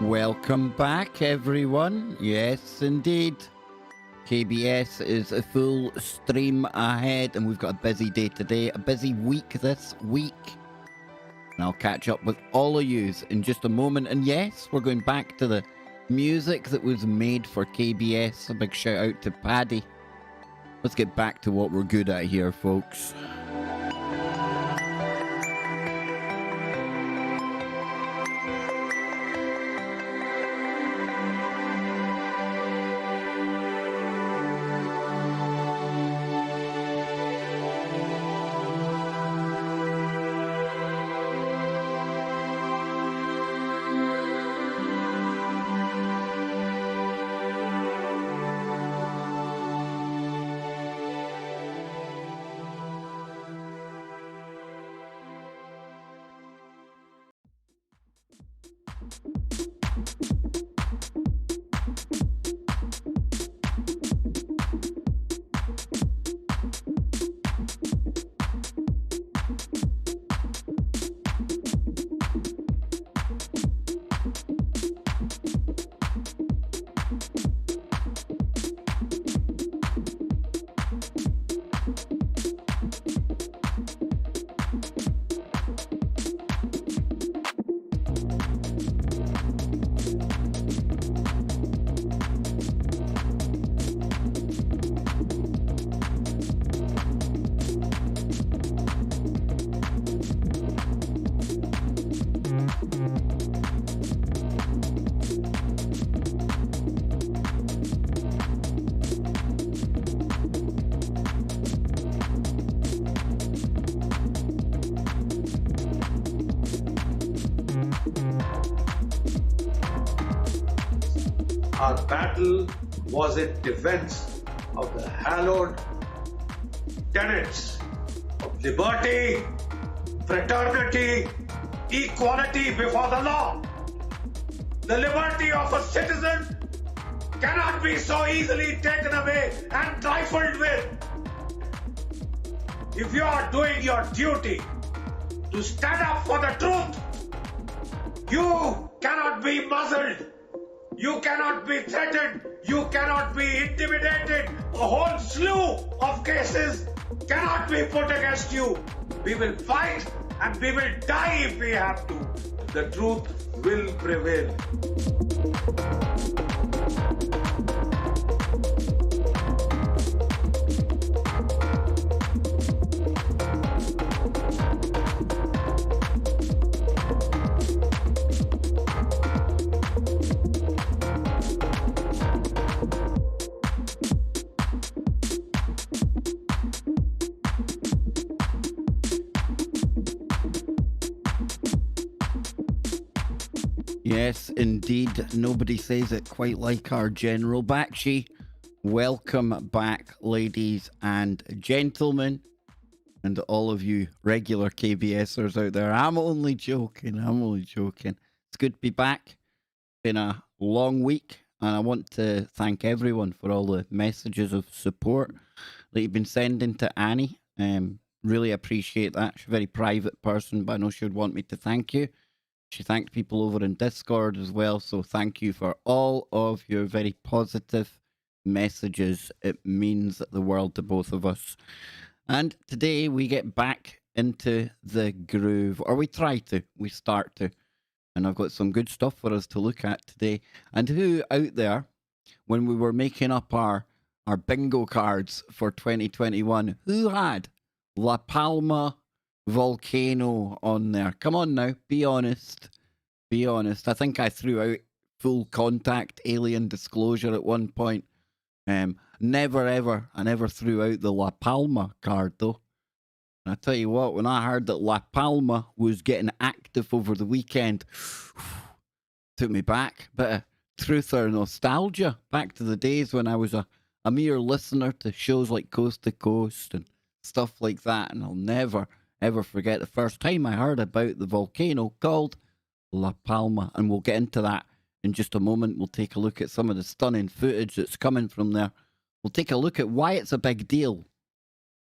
Welcome back, everyone. Yes, indeed. KBS is a full stream ahead, and we've got a busy day today, a busy week this week. And I'll catch up with all of yous in just a moment. And yes, we're going back to the music that was made for KBS. A big shout out to Paddy. Let's get back to what we're good at here, folks. Our battle was in defense of the hallowed tenets of liberty, fraternity, equality before the law. The liberty of a citizen cannot be so easily taken away and trifled with. If you are doing your duty to stand up for the truth, you cannot be muzzled. You cannot be threatened. You cannot be intimidated. A whole slew of cases cannot be put against you. We will fight and we will die if we have to. The truth will prevail. Yes, indeed. Nobody says it quite like our General Bakshi. Welcome back, ladies and gentlemen, and all of you regular KBSers out there. I'm only joking. It's good to be back. Been a long week, and I want to thank everyone for all the messages of support that you've been sending to Annie. Really appreciate that. She's a very private person, but I know she would want me to thank you. She thanked people over in Discord as well, so thank you for all of your very positive messages. It means the world to both of us. And today we get back into the groove, or we try to, we start to. And I've got some good stuff for us to look at today. And who out there, when we were making up our bingo cards for 2021, who had La Palma Volcano on there? Come on now, be honest. Be honest. I think I threw out full contact alien disclosure at one point. Never ever, I never threw out the La Palma card though. And I tell you what, when I heard that La Palma was getting active over the weekend, took me back. Bit of truth or nostalgia, back to the days when I was a mere listener to shows like Coast to Coast and stuff like that. And I'll never ever forget the first time I heard about the volcano called La Palma. And we'll get into that in just a moment. We'll take a look at some of the stunning footage that's coming from there. We'll take a look at why it's a big deal.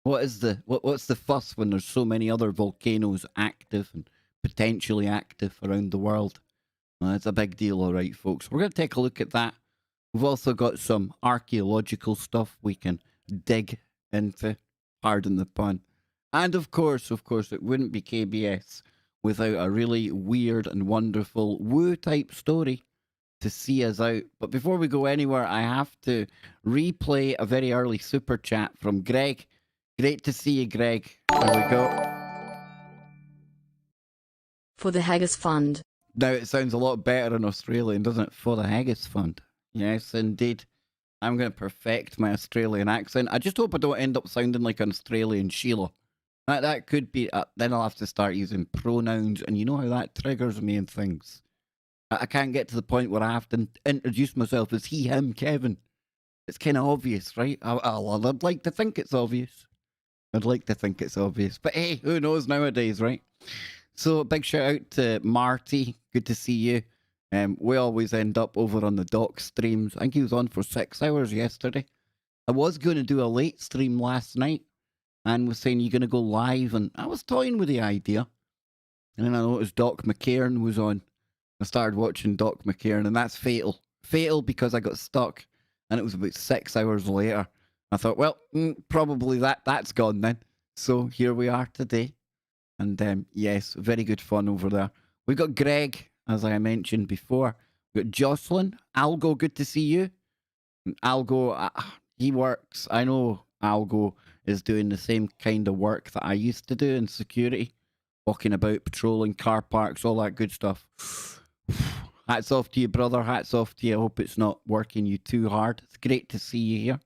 What's the fuss when there's so many other volcanoes active and potentially active around the world? Well, that's a big deal, all right, folks. We're going to take a look at that. We've also got some archaeological stuff we can dig into. Pardon the pun. And of course, it wouldn't be KBS without a really weird and wonderful woo-type story to see us out. But before we go anywhere, I have to replay a very early super chat from Greg. Great to see you, Greg. There we go. For the Haggis Fund. Now it sounds a lot better in Australian, doesn't it? For the Haggis Fund. Yes, indeed. I'm going to perfect my Australian accent. I just hope I don't end up sounding like an Australian Sheila. That could be... then I'll have to start using pronouns, and you know how that triggers me and things. I can't get to the point where I have to introduce myself as he, him, Kevin. It's kind of obvious, right? I'd like to think it's obvious. I'd like to think it's obvious. But hey, who knows nowadays, right? So big shout out to Marty. Good to see you. We always end up over on the doc streams. I think he was on for 6 hours yesterday. I was going to do a late stream last night and was saying you're going to go live, and I was toying with the idea. And then I noticed Doc McCairn was on. I started watching Doc McCairn, and that's fatal. Fatal because I got stuck, and it was about 6 hours later. I thought, well, probably that's gone then. So here we are today. And yes, very good fun over there. We've got Greg, as I mentioned before. We've got Jocelyn. Algo, good to see you. And Algo, he works. I know Algo is doing the same kind of work that I used to do in security. Walking about, patrolling car parks, all that good stuff. Hats off to you, brother. Hats off to you. I hope it's not working you too hard. It's great to see you here.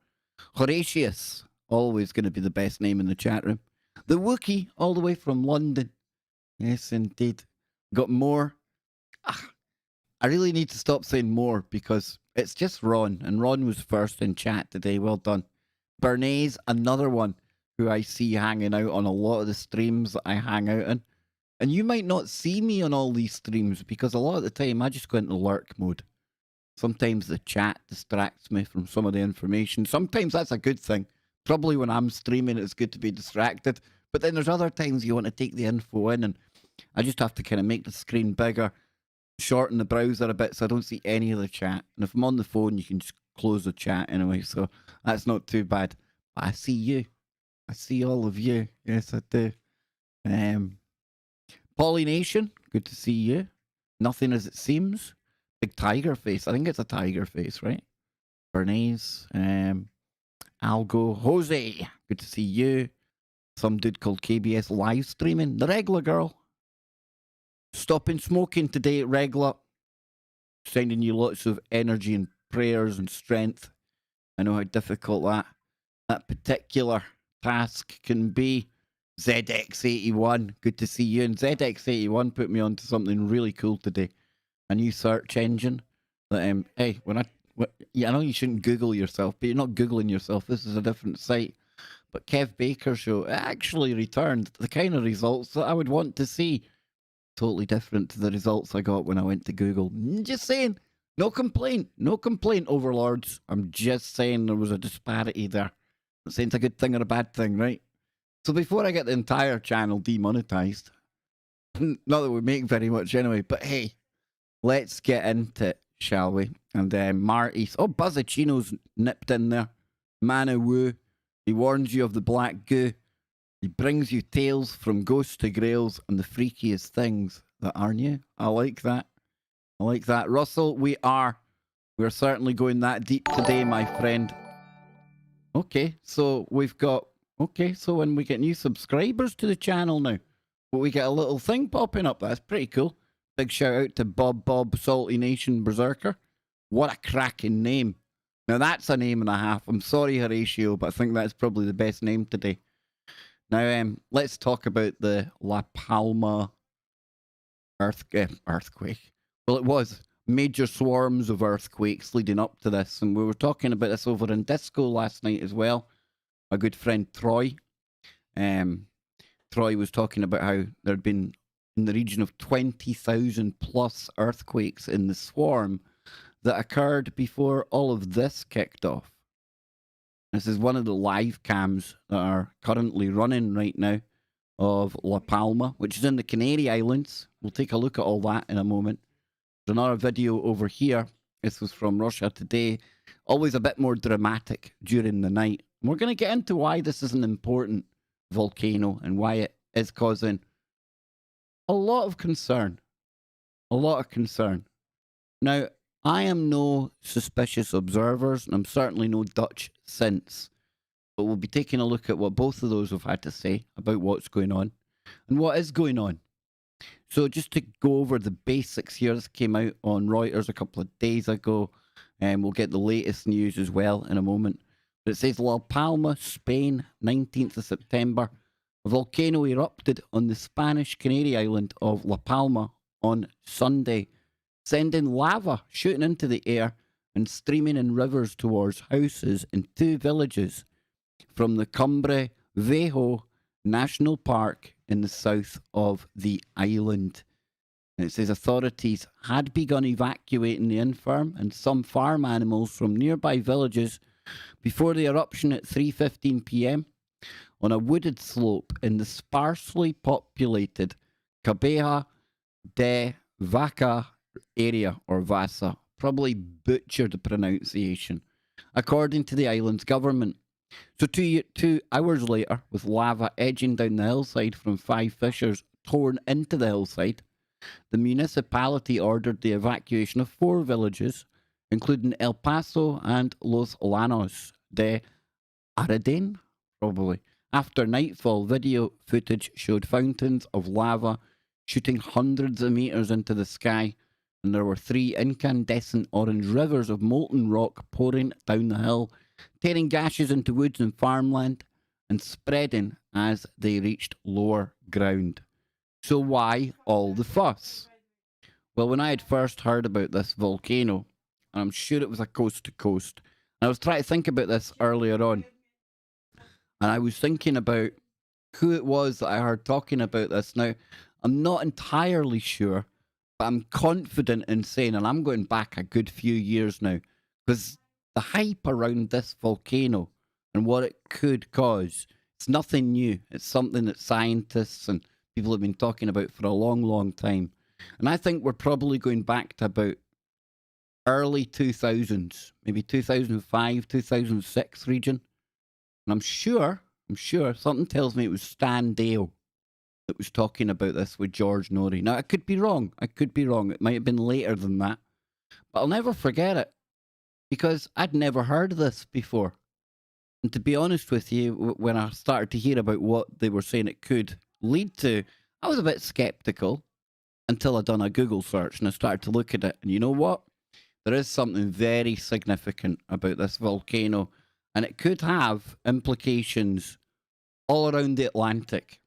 Horatius, always going to be the best name in the chat room. The Wookiee, all the way from London. Yes, indeed. Got more. I really need to stop saying more because it's just Ron. And Ron was first in chat today. Well done. Bernays, another one who I see hanging out on a lot of the streams that I hang out in. And you might not see me on all these streams because a lot of the time I just go into lurk mode. Sometimes the chat distracts me from some of the information. Sometimes that's a good thing. Probably when I'm streaming, it's good to be distracted. But then there's other times you want to take the info in, and I just have to kind of make the screen bigger, shorten the browser a bit so I don't see any of the chat. And if I'm on the phone, you can just close the chat anyway, so that's not too bad. But I see you. I see all of you. Yes, I do. Pollination, good to see you. Nothing as it seems. Big tiger face. I think it's a tiger face, right? Bernays. Algo. Jose, good to see you. Some dude called KBS live streaming. The Regla girl. Stopping smoking today, Regla. Sending you lots of energy and prayers and strength. I know how difficult that particular task can be. ZX81, good to see you. And ZX81 put me onto something really cool today. A new search engine. That hey, I know you shouldn't Google yourself, but you're not Googling yourself. This is a different site. But Kev Baker Show actually returned the kind of results that I would want to see. Totally different to the results I got when I went to Google. Just saying, no complaint, overlords. I'm just saying there was a disparity there. I'm saying it's a good thing or a bad thing, right? So before I get the entire channel demonetized, not that we make very much anyway, but hey, let's get into it, shall we? And Marty's, Buzzacino's nipped in there. Mana Woo, he warns you of the black goo. He brings you tales from ghosts to grails and the freakiest things that are new. I like that. I like that. Russell, we're certainly going that deep today, my friend. Okay, so so when we get new subscribers to the channel now, we get a little thing popping up. That's pretty cool. Big shout out to Bob Salty Nation Berserker. What a cracking name. Now that's a name and a half. I'm sorry, Horatio, but I think that's probably the best name today. Now, let's talk about the La Palma earthquake. Well, it was major swarms of earthquakes leading up to this, and we were talking about this over in Disco last night as well. My good friend Troy. Troy was talking about how there had been in the region of 20,000 plus earthquakes in the swarm that occurred before all of this kicked off. This is one of the live cams that are currently running right now of La Palma, which is in the Canary Islands. We'll take a look at all that in a moment. There's another video over here. This was from Russia Today. Always a bit more dramatic during the night. And we're going to get into why this is an important volcano and why it is causing a lot of concern. A lot of concern. Now, I am no suspicious observers, and I'm certainly no Dutch synths. But we'll be taking a look at what both of those have had to say about what's going on and what is going on. So just to go over the basics here, this came out on Reuters a couple of days ago, and we'll get the latest news as well in a moment. But it says La Palma, Spain, 19th of September. A volcano erupted on the Spanish Canary Island of La Palma on Sunday, sending lava shooting into the air and streaming in rivers towards houses in two villages from the Cumbre Viejo National Park in the south of the island. And it says authorities had begun evacuating the infirm and some farm animals from nearby villages before the eruption at 3:15 p.m. on a wooded slope in the sparsely populated Cabeza de Vaca area, or Vasa. Probably butchered the pronunciation, according to the island's government. So 2 hours later, with lava edging down the hillside from 5 fissures torn into the hillside, the municipality ordered the evacuation of 4 villages, including El Paso and Los Llanos de Aradén, probably. After nightfall, video footage showed fountains of lava shooting hundreds of meters into the sky, and there were 3 incandescent orange rivers of molten rock pouring down the hill, tearing gashes into woods and farmland, and spreading as they reached lower ground. So why all the fuss? Well, when I had first heard about this volcano, and I'm sure it was a coast to coast, and I was trying to think about this earlier on, and I was thinking about who it was that I heard talking about this. Now, I'm not entirely sure, but I'm confident in saying, and I'm going back a good few years now, because the hype around this volcano and what it could cause, it's nothing new. It's something that scientists and people have been talking about for a long, long time. And I think we're probably going back to about early 2000s, maybe 2005, 2006 region. And I'm sure, something tells me it was Stan Dale that was talking about this with George Norrie. Now, I could be wrong. It might have been later than that. But I'll never forget it, because I'd never heard of this before. And to be honest with you, when I started to hear about what they were saying it could lead to, I was a bit skeptical until I done a Google search and I started to look at it. And you know what? There is something very significant about this volcano, and it could have implications all around the Atlantic,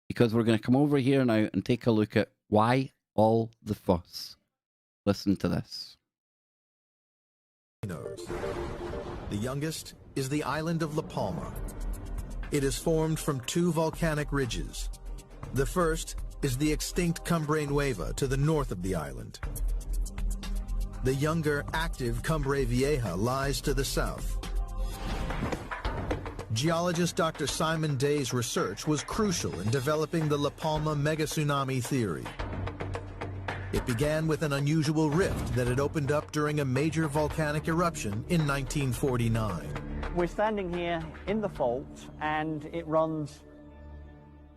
because we're going to come over here now and take a look at why all the fuss. Listen to this. The youngest is the island of La Palma. It is formed from 2 volcanic ridges. The first is the extinct Cumbre Nueva to the north of the island. The younger, active Cumbre Vieja lies to the south. Geologist Dr. Simon Day's research was crucial in developing the La Palma megatsunami theory. It began with an unusual rift that had opened up during a major volcanic eruption in 1949. We're standing here in the fault, and it runs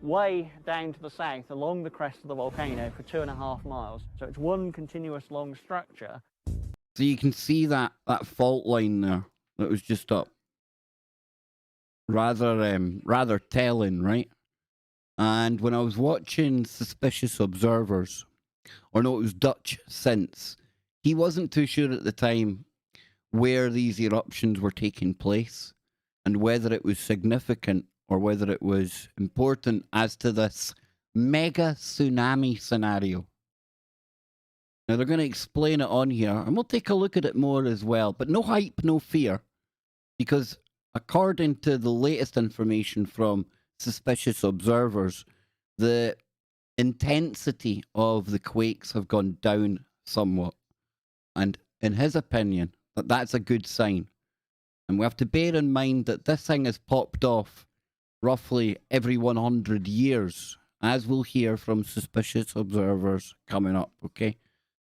way down to the south along the crest of the volcano for 2.5 miles. So it's one continuous long structure. So you can see that fault line there that was just up. Rather telling, right? And when I was watching Suspicious Observers, or no, it was Dutch Synths, he wasn't too sure at the time where these eruptions were taking place and whether it was significant or whether it was important as to this mega tsunami scenario. Now, they're going to explain it on here, and we'll take a look at it more as well. But no hype, no fear, because according to the latest information from Suspicious Observers, the intensity of the quakes have gone down somewhat. And in his opinion, that's a good sign. And we have to bear in mind that this thing has popped off roughly every 100 years, as we'll hear from Suspicious Observers coming up, okay?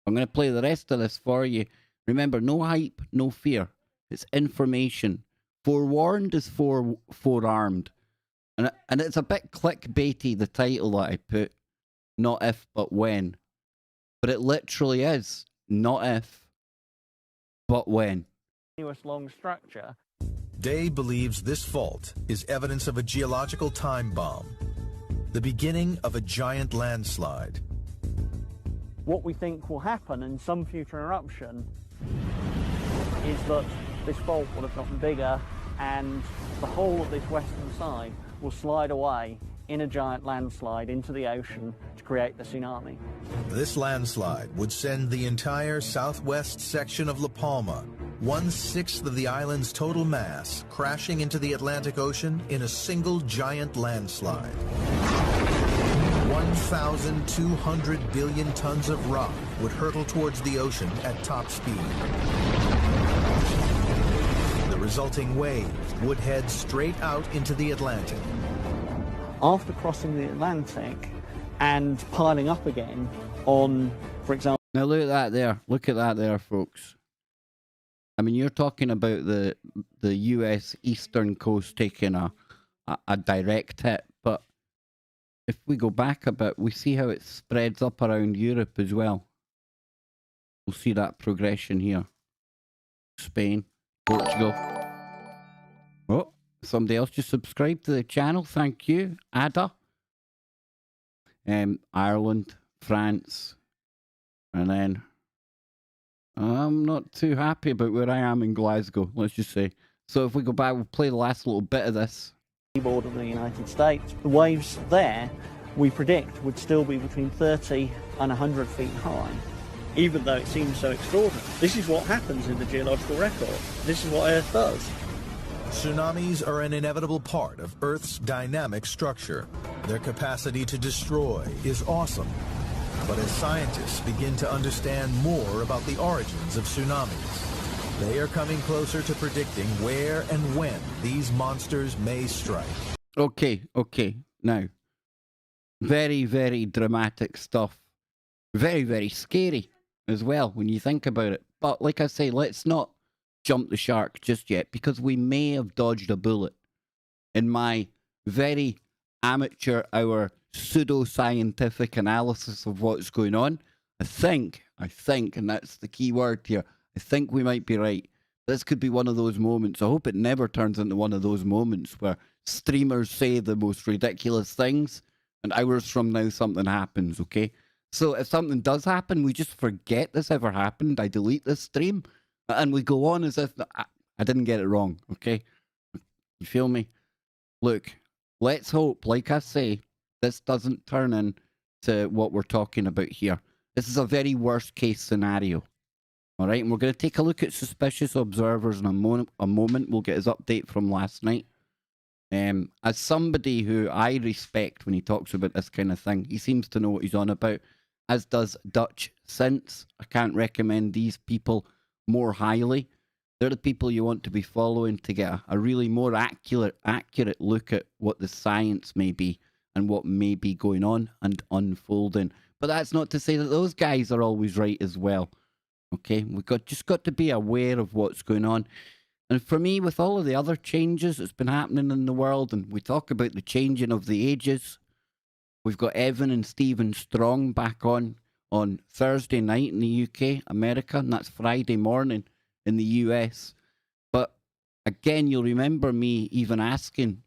I'm going to play the rest of this for you. Remember, no hype, no fear. It's information. Forewarned is forearmed. And it's a bit clickbaity, the title that I put. Not if, but when. But it literally is. Not if, but when. Continuous long structure. Day believes this fault is evidence of a geological time bomb, the beginning of a giant landslide. What we think will happen in some future eruption is that this fault will have gotten bigger and the whole of this western side will slide away in a giant landslide into the ocean to create the tsunami. This landslide would send the entire southwest section of La Palma, 1/6 of the island's total mass, crashing into the Atlantic Ocean in a single giant landslide. 1,200 billion tons of rock would hurtle towards the ocean at top speed. The resulting wave would head straight out into the Atlantic. After crossing the Atlantic and piling up again on, for example... Now look at that there. Look at that there, folks. I mean, you're talking about the US eastern coast taking a direct hit, but if we go back a bit, we see how it spreads up around Europe as well. We'll see that progression here. Spain, Portugal. Oh, somebody else just subscribed to the channel. Thank you, Ada. Ireland, France, and then I'm not too happy about where I am in Glasgow, let's just say. So if we go back, we'll play the last little bit of this. ...seaboard of the United States, the waves there, we predict, would still be between 30 and 100 feet high, even though it seems so extraordinary. This is what happens in the geological record. This is what Earth does. Tsunamis are an inevitable part of Earth's dynamic structure. Their capacity to destroy is awesome. But as scientists begin to understand more about the origins of tsunamis, they are coming closer to predicting where and when these monsters may strike. Okay. Now, very, very dramatic stuff. Very, very scary as well when you think about it. But like I say, let's not jump the shark just yet, because we may have dodged a bullet. In my very amateur hour pseudo-scientific analysis of what's going on, I think, and that's the key word here, I think we might be right. This could be one of those moments. I hope it never turns into one of those moments where streamers say the most ridiculous things and hours from now something happens, okay? So if something does happen, we just forget this ever happened. I delete this stream and we go on as if I didn't get it wrong, okay? You feel me? Look, let's hope, like I say, this doesn't turn into what we're talking about here. This is a very worst case scenario. All right, and we're going to take a look at suspicious observers in a moment. We'll get his update from last night. As somebody who I respect when he talks about this kind of thing, he seems to know what he's on about, as does Dutch Since. I can't recommend these people more highly. They're the people you want to be following to get a really more accurate look at what the science may be and what may be going on and unfolding. But that's not to say that those guys are always right as well. Okay, we've just got to be aware of what's going on. And for me, with all of the other changes that's been happening in the world, and we talk about the changing of the ages, we've got Evan and Stephen Strong back on Thursday night in the UK, America, and that's Friday morning in the US. But again, you'll remember me even asking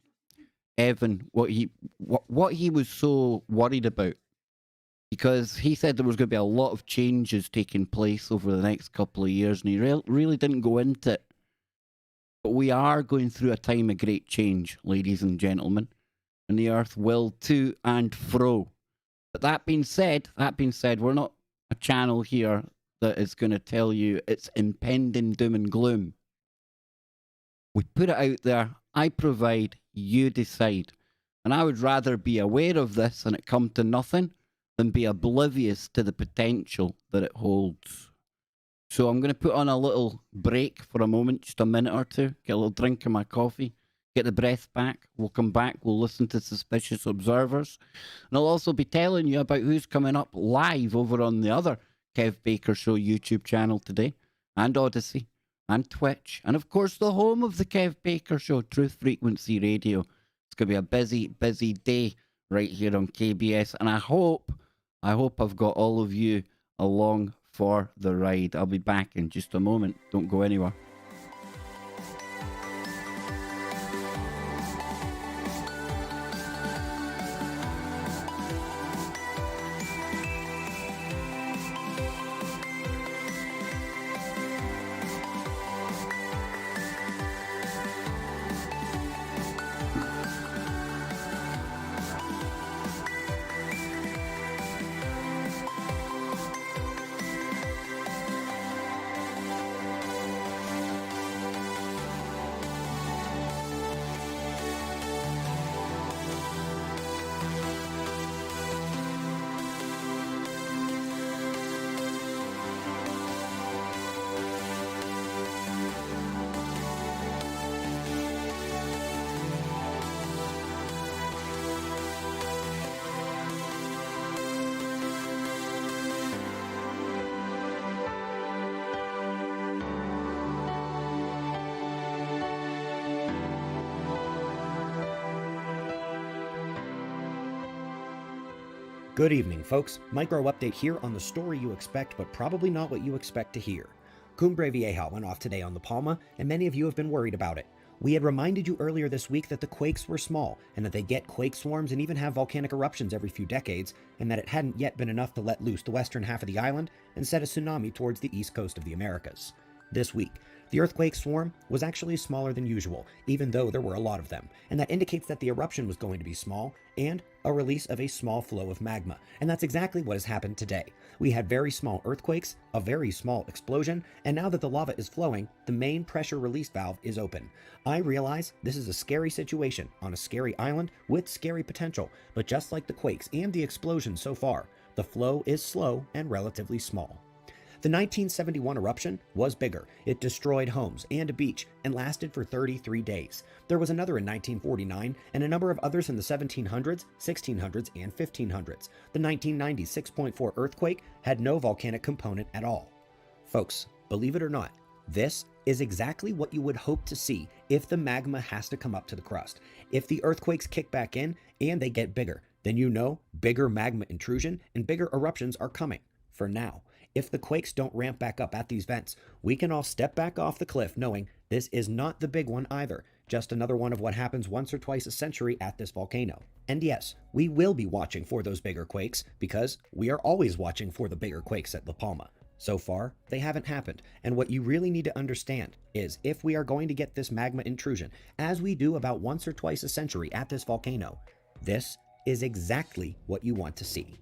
Evan what he was so worried about, because he said there was going to be a lot of changes taking place over the next couple of years, and he really didn't go into it. But we are going through a time of great change, ladies and gentlemen, and the Earth will to and fro. But that being said, we're not a channel here that is going to tell you it's impending doom and gloom. We put it out there, I provide, you decide. And I would rather be aware of this and it come to nothing than be oblivious to the potential that it holds. So I'm going to put on a little break for a moment, just a minute or two, get a little drink of my coffee, get the breath back. We'll come back, we'll listen to Suspicious Observers. And I'll also be telling you about who's coming up live over on the other Kev Baker Show YouTube channel today, and Odyssey, and Twitch, and of course the home of the Kev Baker Show, Truth Frequency Radio. It's going to be a busy, busy day right here on KBS, and I hope I've got all of you along for the ride. I'll be back in just a moment. Don't go anywhere. Good evening, folks. Micro update here on the story you expect, but probably not what you expect to hear. Cumbre Vieja went off today on the Palma, and many of you have been worried about it. We had reminded you earlier this week that the quakes were small, and that they get quake swarms and even have volcanic eruptions every few decades, and that it hadn't yet been enough to let loose the western half of the island and set a tsunami towards the east coast of the Americas. This week, the earthquake swarm was actually smaller than usual, even though there were a lot of them, and that indicates that the eruption was going to be small, and a release of a small flow of magma, and that's exactly what has happened today. We had very small earthquakes, a very small explosion, and now that the lava is flowing, the main pressure release valve is open. I realize this is a scary situation on a scary island with scary potential, but just like the quakes and the explosion so far, the flow is slow and relatively small. The 1971 eruption was bigger. It destroyed homes and a beach and lasted for 33 days. There was another in 1949 and a number of others in the 1700s, 1600s, and 1500s. The 1990 6.4 earthquake had no volcanic component at all. Folks, believe it or not, this is exactly what you would hope to see if the magma has to come up to the crust. If the earthquakes kick back in and they get bigger, then you know bigger magma intrusion and bigger eruptions are coming. For now, if the quakes don't ramp back up at these vents, we can all step back off the cliff knowing this is not the big one either, just another one of what happens once or twice a century at this volcano. And yes, we will be watching for those bigger quakes because we are always watching for the bigger quakes at La Palma. So far, they haven't happened, and what you really need to understand is if we are going to get this magma intrusion, as we do about once or twice a century at this volcano, this is exactly what you want to see.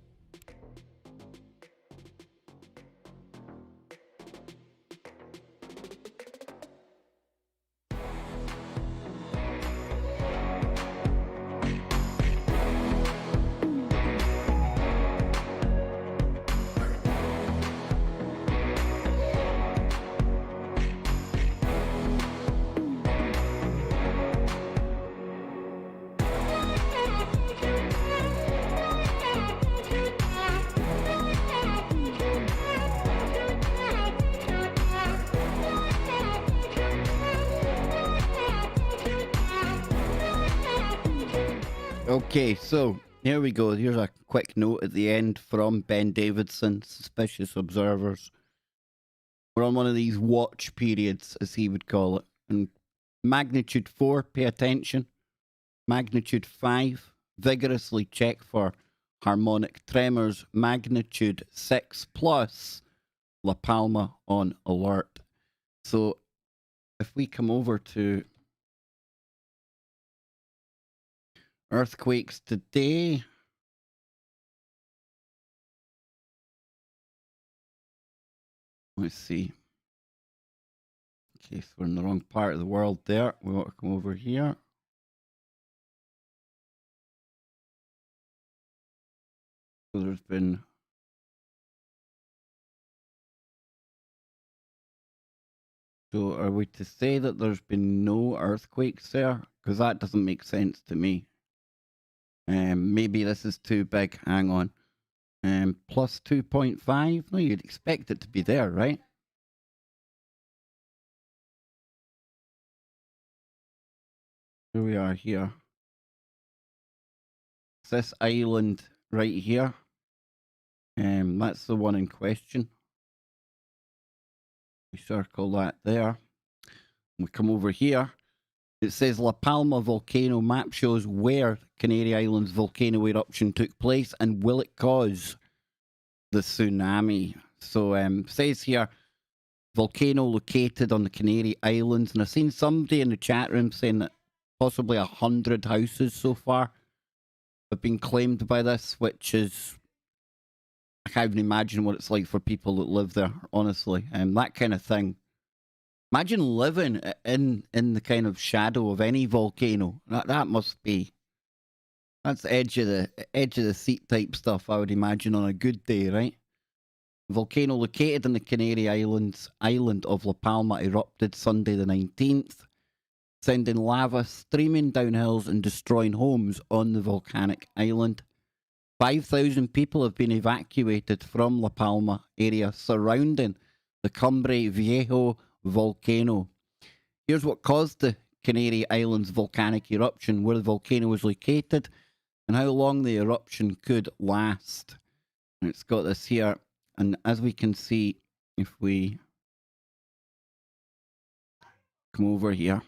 Okay, so here we go. Here's a quick note at the end from Ben Davidson, Suspicious Observers. We're on one of these watch periods, as he would call it. And magnitude 4, pay attention. Magnitude 5, vigorously check for harmonic tremors. Magnitude 6 plus, La Palma on alert. So if we come over to earthquakes today. Let's see. Okay, so we're in the wrong part of the world there. We want to come over here. So there's been So are we to say that there's been no earthquakes there? Because that doesn't make sense to me. Maybe this is too big. Hang on. Plus 2.5. No, you'd expect it to be there, right? Here we are here. It's this island right here. That's the one in question. We circle that there. We come over here. It says La Palma Volcano map shows where Canary Islands volcano eruption took place and will it cause the tsunami. So says here, volcano located on the Canary Islands. And I've seen somebody in the chat room saying that possibly 100 houses so far have been claimed by this, which is... I can't even imagine what it's like for people that live there, honestly. That kind of thing. Imagine living in the kind of shadow of any volcano. That must be... That's edge of the seat type stuff, I would imagine, on a good day, right? Volcano located in the Canary Islands, island of La Palma, erupted Sunday the 19th, sending lava streaming down hills and destroying homes on the volcanic island. 5,000 people have been evacuated from La Palma area surrounding the Cumbre Viejo volcano. Here's what caused the Canary Islands volcanic eruption, where the volcano was located, and how long the eruption could last. And it's got this here, and as we can see, if we come over here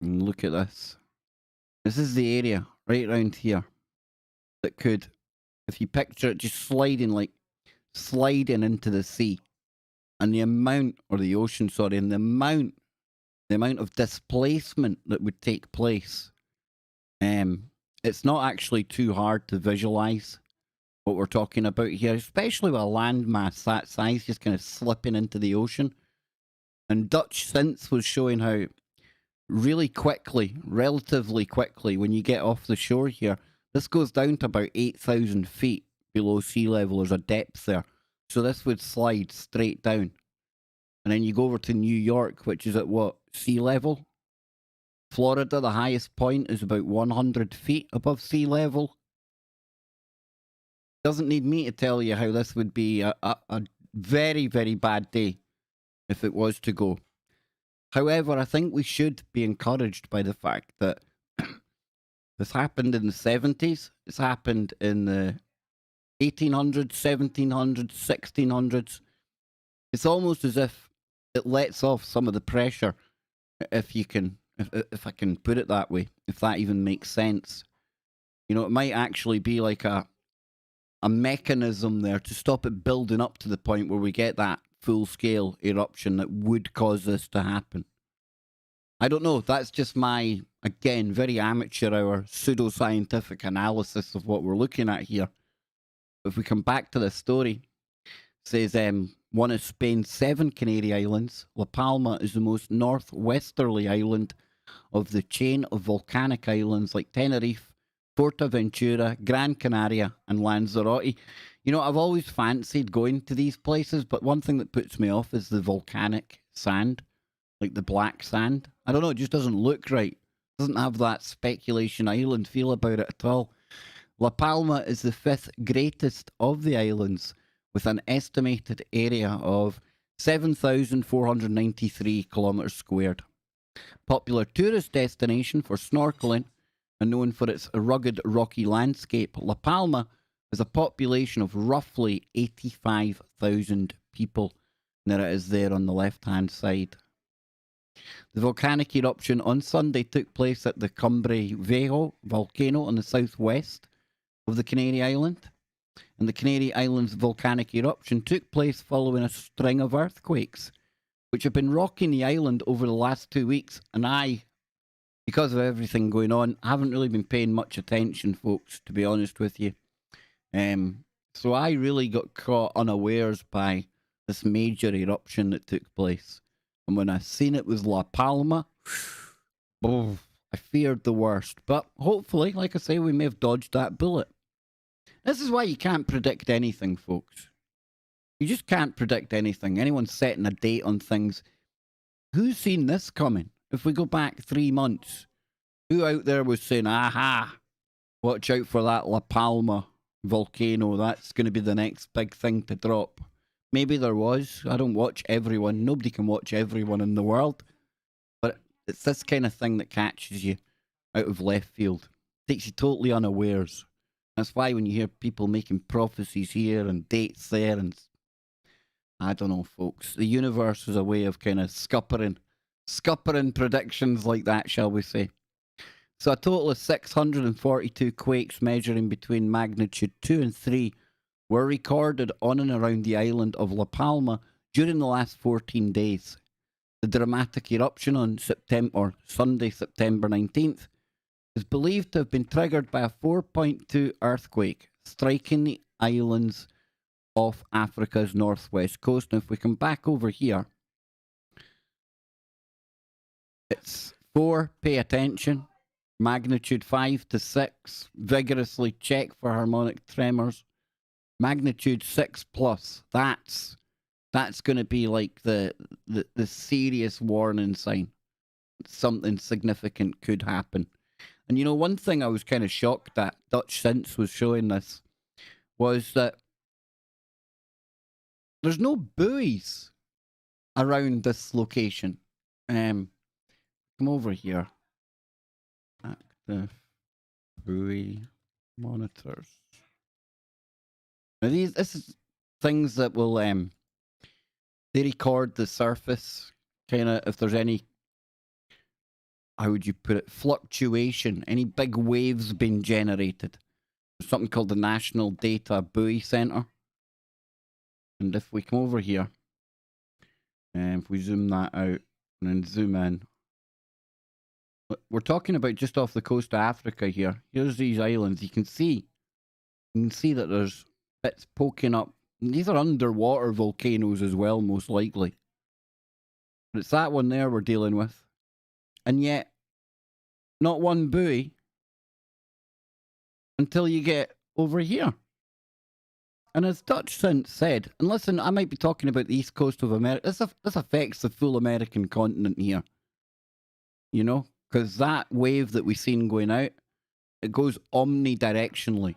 and look at this, this is the area right around here that could, if you picture it, just sliding into the sea, and the amount, or the ocean, sorry, and the amount of displacement that would take place. It's not actually too hard to visualize what we're talking about here, especially with a landmass that size just kind of slipping into the ocean. And Dutch Synth was showing how really quickly, relatively quickly, when you get off the shore here, this goes down to about 8,000 feet below sea level. There's a depth there. So this would slide straight down. And then you go over to New York, which is at what, sea level? Florida, the highest point, is about 100 feet above sea level. Doesn't need me to tell you how this would be a very, very bad day if it was to go. However, I think we should be encouraged by the fact that this happened in the 70s. It's happened in the 1800s, 1700s, 1600s. It's almost as if it lets off some of the pressure, if I can put it that way, if that even makes sense. You know, it might actually be like a mechanism there to stop it building up to the point where we get that full-scale eruption that would cause this to happen. I don't know. That's just my, again, very amateur hour pseudoscientific analysis of what we're looking at here. If we come back to this story, it says one of Spain's 7 Canary Islands, La Palma is the most northwesterly island of the chain of volcanic islands like Tenerife, Fuerteventura, Gran Canaria, and Lanzarote. You know, I've always fancied going to these places, but one thing that puts me off is the volcanic sand, like the black sand. I don't know, it just doesn't look right. It doesn't have that speculation island feel about it at all. La Palma is the 5th greatest of the islands, with an estimated area of 7,493 kilometres squared. Popular tourist destination for snorkeling and known for its rugged rocky landscape, La Palma has a population of roughly 85,000 people. There it is there on the left-hand side. The volcanic eruption on Sunday took place at the Cumbre Viejo volcano on the southwest of the Canary Island. And the Canary Islands volcanic eruption took place following a string of earthquakes, which have been rocking the island over the last 2 weeks. And I, because of everything going on, haven't really been paying much attention, folks, to be honest with you. So I really got caught unawares by this major eruption that took place. And when I seen it was La Palma, I feared the worst. But hopefully, like I say, we may have dodged that bullet. This is why you can't predict anything, folks. You just can't predict anything. Anyone setting a date on things. Who's seen this coming? If we go back 3 months, who out there was saying, aha, watch out for that La Palma volcano. That's going to be the next big thing to drop. Maybe there was. I don't watch everyone. Nobody can watch everyone in the world. But it's this kind of thing that catches you out of left field. Takes you totally unawares. That's why when you hear people making prophecies here and dates there, and I don't know, folks. The universe is a way of kind of scuppering predictions like that, shall we say. So a total of 642 quakes measuring between magnitude 2 and 3 were recorded on and around the island of La Palma during the last 14 days. The dramatic eruption on Sunday, September 19th, is believed to have been triggered by a 4.2 earthquake striking the islands off Africa's northwest coast. Now, if we come back over here, it's 4, pay attention, magnitude 5 to 6, vigorously check for harmonic tremors, magnitude 6 plus, that's going to be like the serious warning sign. Something significant could happen. And you know, one thing I was kind of shocked at, Dutch Sense was showing this, was that there's no buoys around this location. Come over here. Active buoy monitors. Now this is things that will they record the surface, kind of if there's any, how would you put it, fluctuation, any big waves being generated. There's something called the National Data Buoy Center. And if we come over here, and if we zoom that out and then zoom in, we're talking about just off the coast of Africa here. Here's these islands. You can see that there's bits poking up. And these are underwater volcanoes as well, most likely. But it's that one there we're dealing with. And yet, not one buoy until you get over here. And as Dutch Sense said, and listen, I might be talking about the east coast of America. This affects the full American continent here. You know? Because that wave that we've seen going out, it goes omnidirectionally.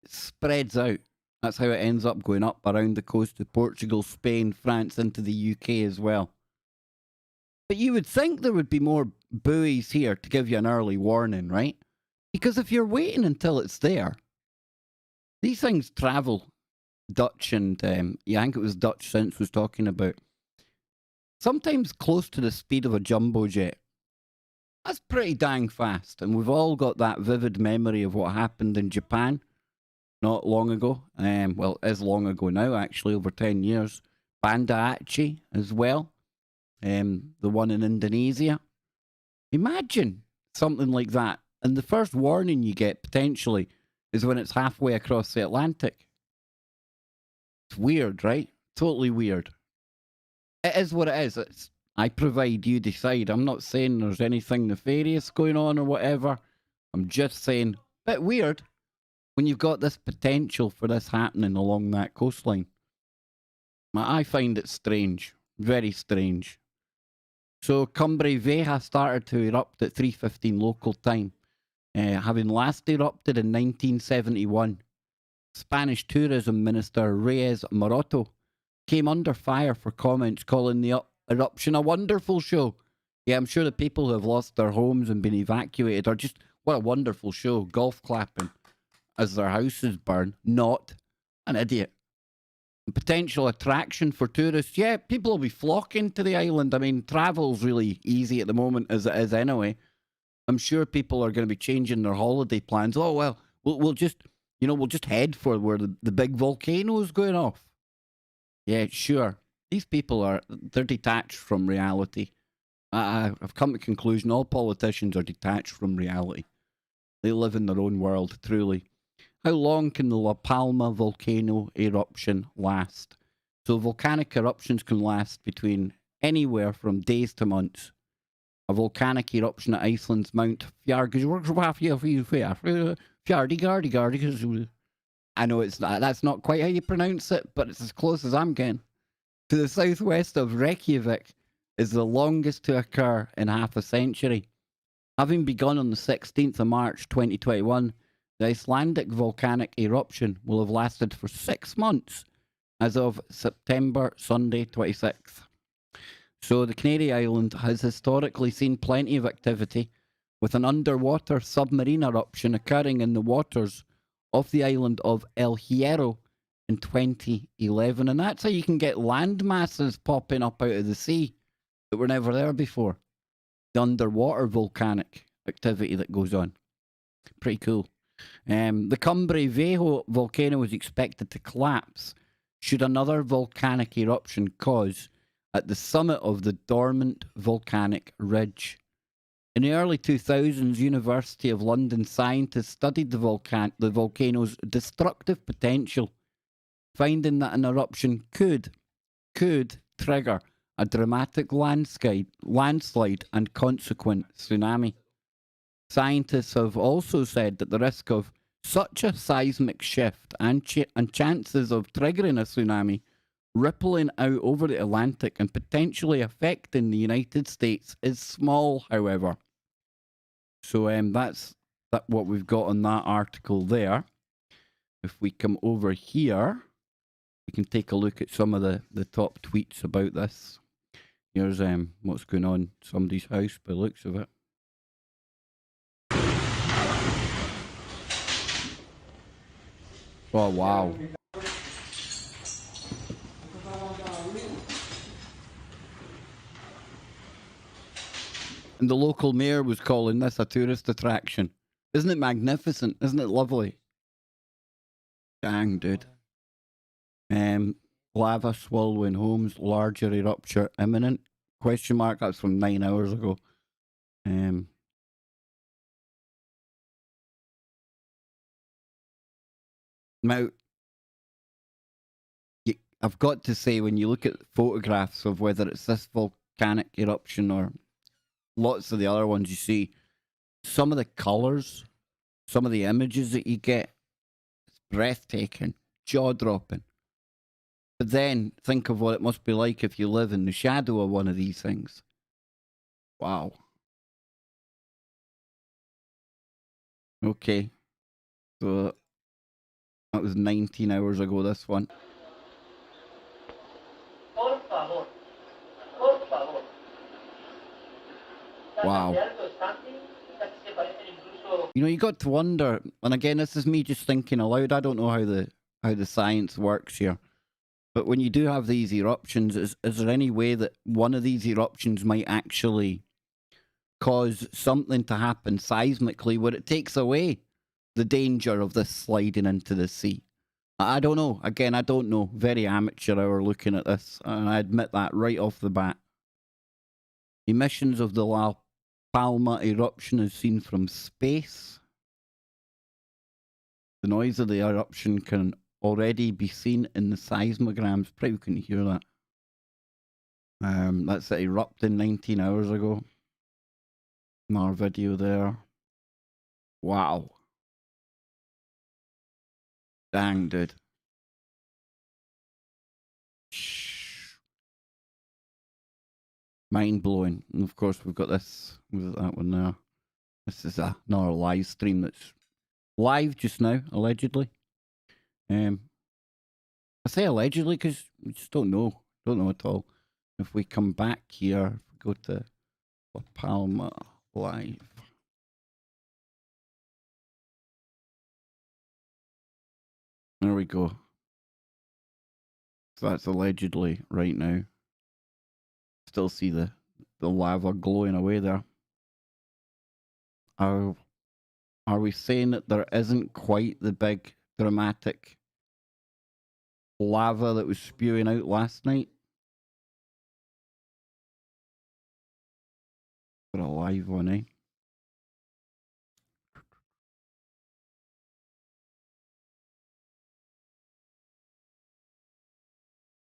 It spreads out. That's how it ends up going up around the coast of Portugal, Spain, France, into the UK as well. But you would think there would be more buoys here to give you an early warning, right? Because if you're waiting until it's there, these things travel. Dutch and, I think it was Dutch Sense was talking about, sometimes close to the speed of a jumbo jet. That's pretty dang fast. And we've all got that vivid memory of what happened in Japan not long ago. Well, it is long ago now, actually, over 10 years. Banda Aceh as well. The one in Indonesia. Imagine something like that. And the first warning you get, potentially, is when it's halfway across the Atlantic. It's weird, right? Totally weird. It is what it is. I provide, you decide. I'm not saying there's anything nefarious going on or whatever. I'm just saying, bit weird when you've got this potential for this happening along that coastline. I find it strange. Very strange. So, Cumbre Vieja started to erupt at 3:15 local time, having last erupted in 1971. Spanish Tourism Minister Reyes Maroto came under fire for comments calling the eruption a wonderful show. Yeah, I'm sure the people who have lost their homes and been evacuated are just, what a wonderful show, golf clapping as their houses burn. Not an idiot. Potential attraction for tourists. Yeah, people will be flocking to the island. I mean, travel's really easy at the moment as it is anyway. I'm sure people are going to be changing their holiday plans. Oh, well, we'll just head for where the big volcano is going off. Yeah, sure. These people they're detached from reality. I've come to the conclusion all politicians are detached from reality. They live in their own world, truly. How long can the La Palma volcano eruption last? So volcanic eruptions can last between anywhere from days to months. A volcanic eruption at Iceland's Mount Fjardigardi. I know that's not quite how you pronounce it, but it's as close as I'm getting. To the southwest of Reykjavik is the longest to occur in half a century. Having begun on the 16th of March 2021, The Icelandic volcanic eruption will have lasted for 6 months as of September Sunday 26th. So the Canary Island has historically seen plenty of activity, with an underwater submarine eruption occurring in the waters off the island of El Hierro in 2011. And that's how you can get land masses popping up out of the sea that were never there before. The underwater volcanic activity that goes on. Pretty cool. The Canary Islands volcano is expected to collapse should another volcanic eruption cause at the summit of the dormant volcanic ridge. In the early 2000s, University of London scientists studied the volcano's destructive potential, finding that an eruption could trigger a dramatic landslide and consequent tsunami. Scientists have also said that the risk of such a seismic shift and chances of triggering a tsunami rippling out over the Atlantic and potentially affecting the United States is small, however. So that's what we've got on that article there. If we come over here, we can take a look at some of the top tweets about this. Here's what's going on in somebody's house by the looks of it. Oh, wow. And the local mayor was calling this a tourist attraction. Isn't it magnificent? Isn't it lovely? Dang, dude. Lava swallowing homes, larger eruption imminent? Question mark. That's from 9 hours ago. Now, I've got to say, when you look at photographs of whether it's this volcanic eruption or lots of the other ones you see, some of the colours, some of the images that you get, it's breathtaking, jaw-dropping. But then think of what it must be like if you live in the shadow of one of these things. Wow. Okay. So that was 19 hours ago, this one. Wow. You know, you got to wonder, and again, this is me just thinking aloud. I don't know how the science works here. But when you do have these eruptions, is there any way that one of these eruptions might actually cause something to happen seismically where it takes away the danger of this sliding into the sea? I don't know. Again, I don't know. Very amateur hour looking at this, and I admit that right off the bat. Emissions of the La Palma eruption is seen from space. The noise of the eruption can already be seen in the seismograms. Probably we couldn't hear that. That's it erupting 19 hours ago. Another video there. Wow. Dang, dude. Mind blowing. And of course, we've got this. Was that one there? This is another live stream that's live just now, allegedly. I say allegedly because we just don't know. Don't know at all. If we come back here, if we go to La Palma Live. There we go. So that's allegedly right now. Still see the lava glowing away there. Are we saying that there isn't quite the big dramatic lava that was spewing out last night? For a live one, eh?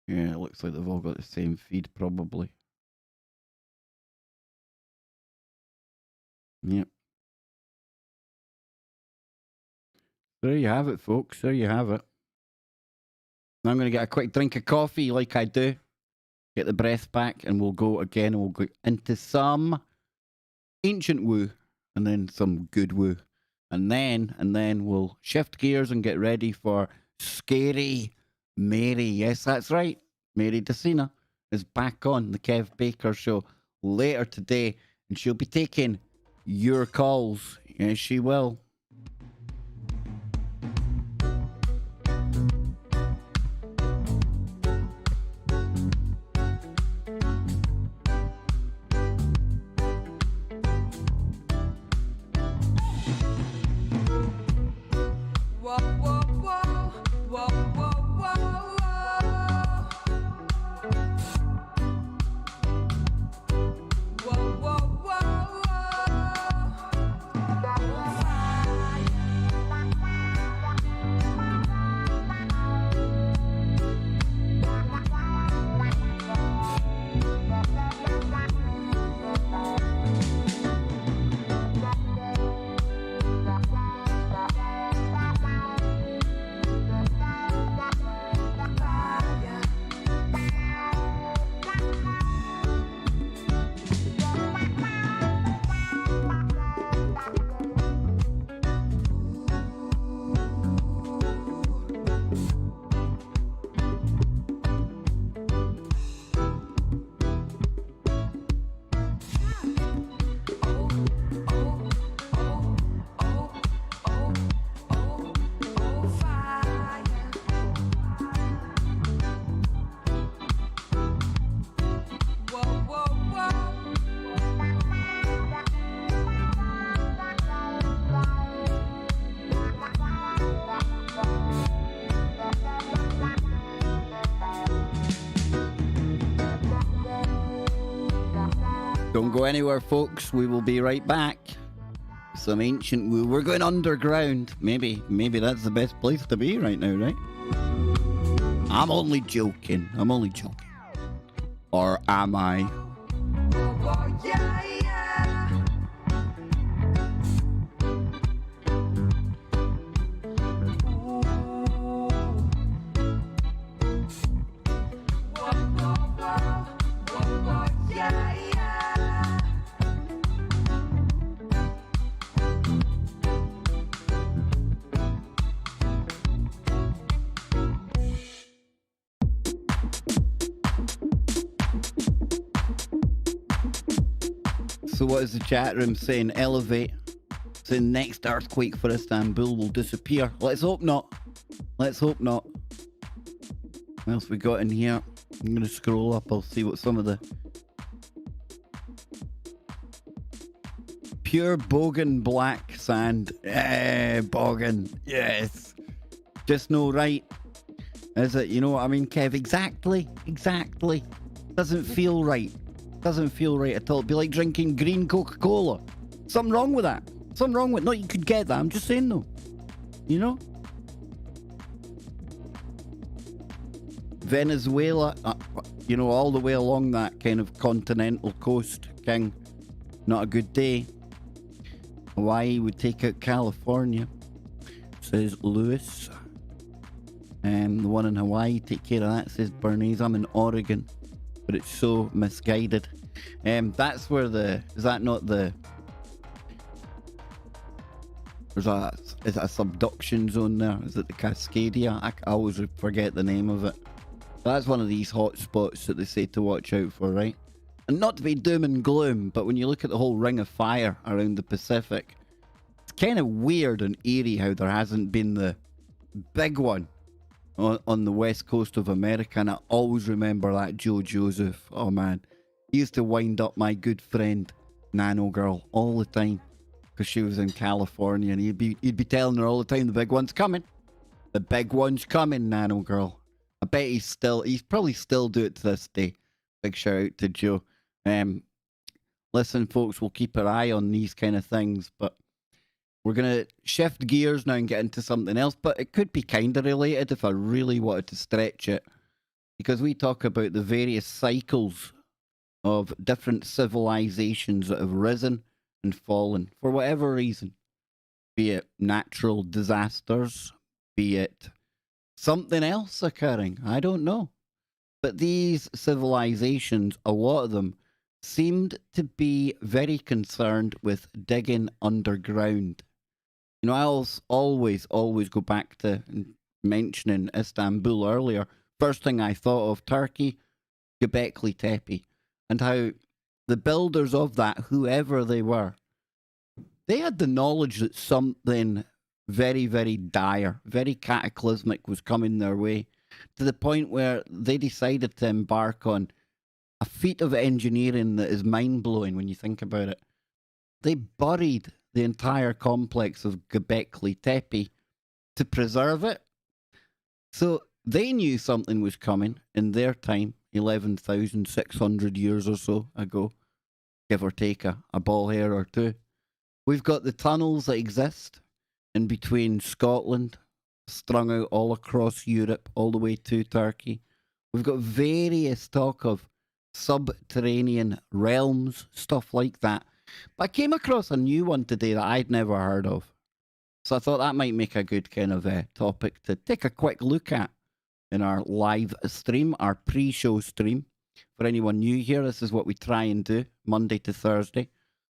Yeah, it looks like they've all got the same feed, probably. Yep. There you have it, folks. There you have it. Now I'm going to get a quick drink of coffee like I do. Get the breath back, and we'll go again, and we'll go into some ancient woo, and then some good woo. And then we'll shift gears and get ready for Scary Mary. Yes, that's right. Mary DeCina is back on the Kev Baker Show later today, and she'll be taking your calls. Yes, she will. Don't go anywhere, folks. We will be right back. Some ancient woo. We're going underground. Maybe that's the best place to be right now, right? I'm only joking. Or am I? So what is the chat room saying? Elevate. Saying next earthquake for Istanbul will disappear. Let's hope not. Let's hope not. What else we got in here? I'm going to scroll up. I'll see what some of the... Pure bogan black sand. Bogan. Yes. Just no right. Is it? You know what I mean, Kev? Exactly. Doesn't feel right. Doesn't feel right at all. It'd be like drinking green Coca-Cola. Something wrong with that. No, you could get that. I'm just saying though. You know? Venezuela, you know, all the way along that kind of continental coast, King. Not a good day. Hawaii would take out California, says Lewis. The one in Hawaii, take care of that, says Bernice. I'm in Oregon. But it's so misguided. That's where is that not the... Is it a subduction zone there? Is it the Cascadia? I always forget the name of it. That's one of these hot spots that they say to watch out for, right? And not to be doom and gloom, but when you look at the whole ring of fire around the Pacific, it's kind of weird and eerie how there hasn't been the big one on the west coast of America. And I always remember that Joe Joseph. Oh man, he used to wind up my good friend Nano Girl all the time because she was in California, and he'd be telling her all the time, the big one's coming, Nano Girl. I bet he's probably still do it to this day. Big shout out to Joe. Listen folks, we'll keep our eye on these kind of things, but we're going to shift gears now and get into something else, but it could be kind of related if I really wanted to stretch it, because we talk about the various cycles of different civilizations that have risen and fallen for whatever reason, be it natural disasters, be it something else occurring, I don't know. But these civilizations, a lot of them, seemed to be very concerned with digging underground. You know, always go back to mentioning Istanbul earlier. First thing I thought of Turkey, Göbekli Tepe, and how the builders of that, whoever they were, they had the knowledge that something very, very dire, very cataclysmic was coming their way, to the point where they decided to embark on a feat of engineering that is mind-blowing when you think about it. They buried the entire complex of Göbekli Tepe to preserve it. So they knew something was coming in their time, 11,600 years or so ago, give or take a ball hair or two. We've got the tunnels that exist in between Scotland, strung out all across Europe, all the way to Turkey. We've got various talk of subterranean realms, stuff like that. But I came across a new one today that I'd never heard of. So I thought that might make a good kind of topic to take a quick look at in our live stream, our pre-show stream. For anyone new here, this is what we try and do, Monday to Thursday.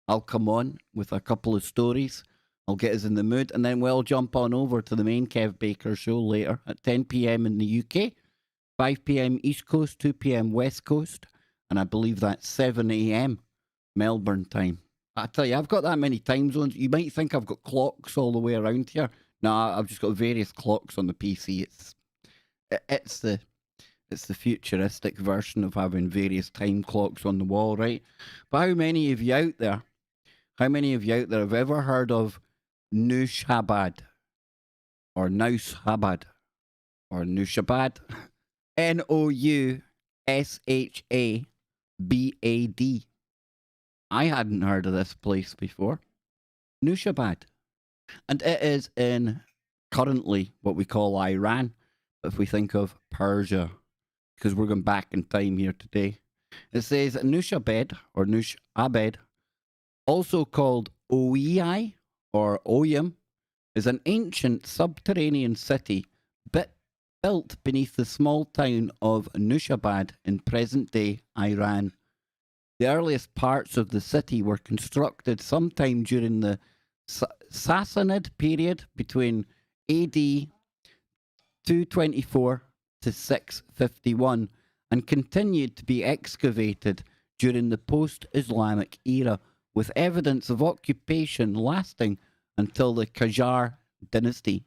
I'll come on with a couple of stories. I'll get us in the mood, and then we'll jump on over to the main Kev Baker show later at 10 p.m. in the UK, 5 p.m. East Coast, 2 p.m. West Coast, and I believe that's 7 a.m. Melbourne time. I tell you, I've got that many time zones. You might think I've got clocks all the way around here. No, I've just got various clocks on the PC. It's the futuristic version of having various time clocks on the wall, right? But how many of you out there have ever heard of Nushabad or Naushabad or Nushabad? Noushabad. I hadn't heard of this place before. Nushabad. And it is in currently what we call Iran. But if we think of Persia, because we're going back in time here today, it says Nushabad or Nushabad, also called Oei or Oyam, is an ancient subterranean city built beneath the small town of Nushabad in present-day Iran. The earliest parts of the city were constructed sometime during the Sassanid period between AD 224 to 651 and continued to be excavated during the post-Islamic era, with evidence of occupation lasting until the Qajar dynasty.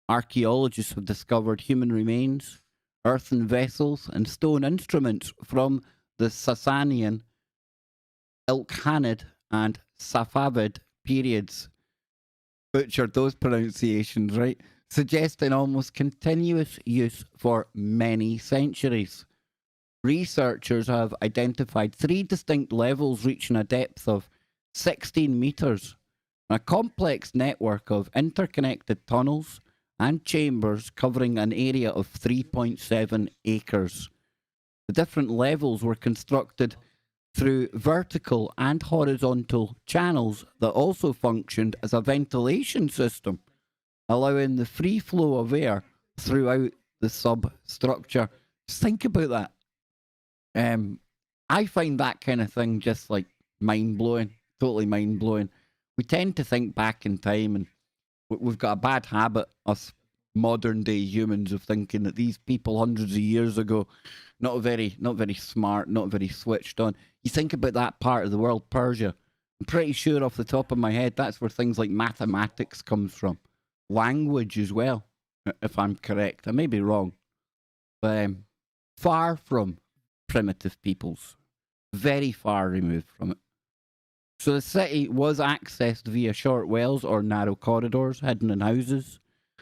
Archaeologists have discovered human remains, earthen vessels, and stone instruments from the Sasanian, Ilkhanid, and Safavid periods. Butchered those pronunciations, right? Suggesting almost continuous use for many centuries. Researchers have identified 3 distinct levels reaching a depth of 16 metres, a complex network of interconnected tunnels and chambers covering an area of 3.7 acres. The different levels were constructed through vertical and horizontal channels that also functioned as a ventilation system, allowing the free flow of air throughout the substructure. Just think about that. I find that kind of thing just like mind-blowing, totally mind-blowing. We tend to think back in time, and we've got a bad habit, us modern-day humans, of thinking that these people hundreds of years ago, not very smart, not very switched on. You think about that part of the world, Persia. I'm pretty sure off the top of my head, that's where things like mathematics comes from. Language as well, if I'm correct. I may be wrong. But far from primitive peoples. Very far removed from it. So the city was accessed via short wells or narrow corridors hidden in houses,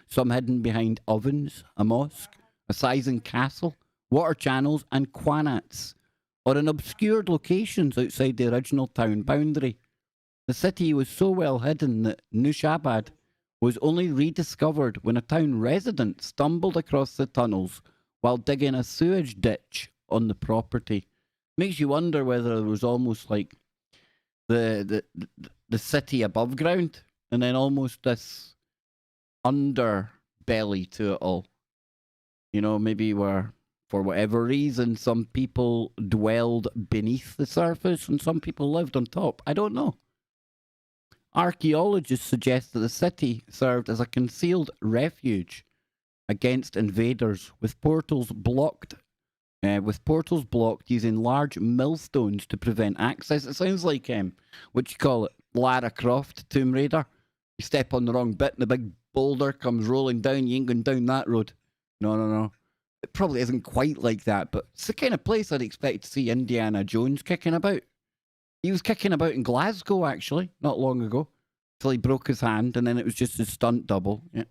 some hidden behind ovens, a mosque, a sizing castle, water channels and qanats, or in obscured locations outside the original town boundary. The city was so well hidden that Nushabad was only rediscovered when a town resident stumbled across the tunnels while digging a sewage ditch on the property. Makes you wonder whether there was almost like the city above ground and then almost this underbelly to it all. You know, maybe where, for whatever reason, some people dwelled beneath the surface and some people lived on top. I don't know. Archaeologists suggest that the city served as a concealed refuge against invaders, with portals blocked using large millstones to prevent access. It sounds like what you call it, Lara Croft, Tomb Raider. You step on the wrong bit and the big boulder comes rolling down. You ain't going down that road. No. It probably isn't quite like that, but it's the kind of place I'd expect to see Indiana Jones kicking about. He was kicking about in Glasgow, actually, not long ago, till he broke his hand, and then it was just a stunt double. Yeah.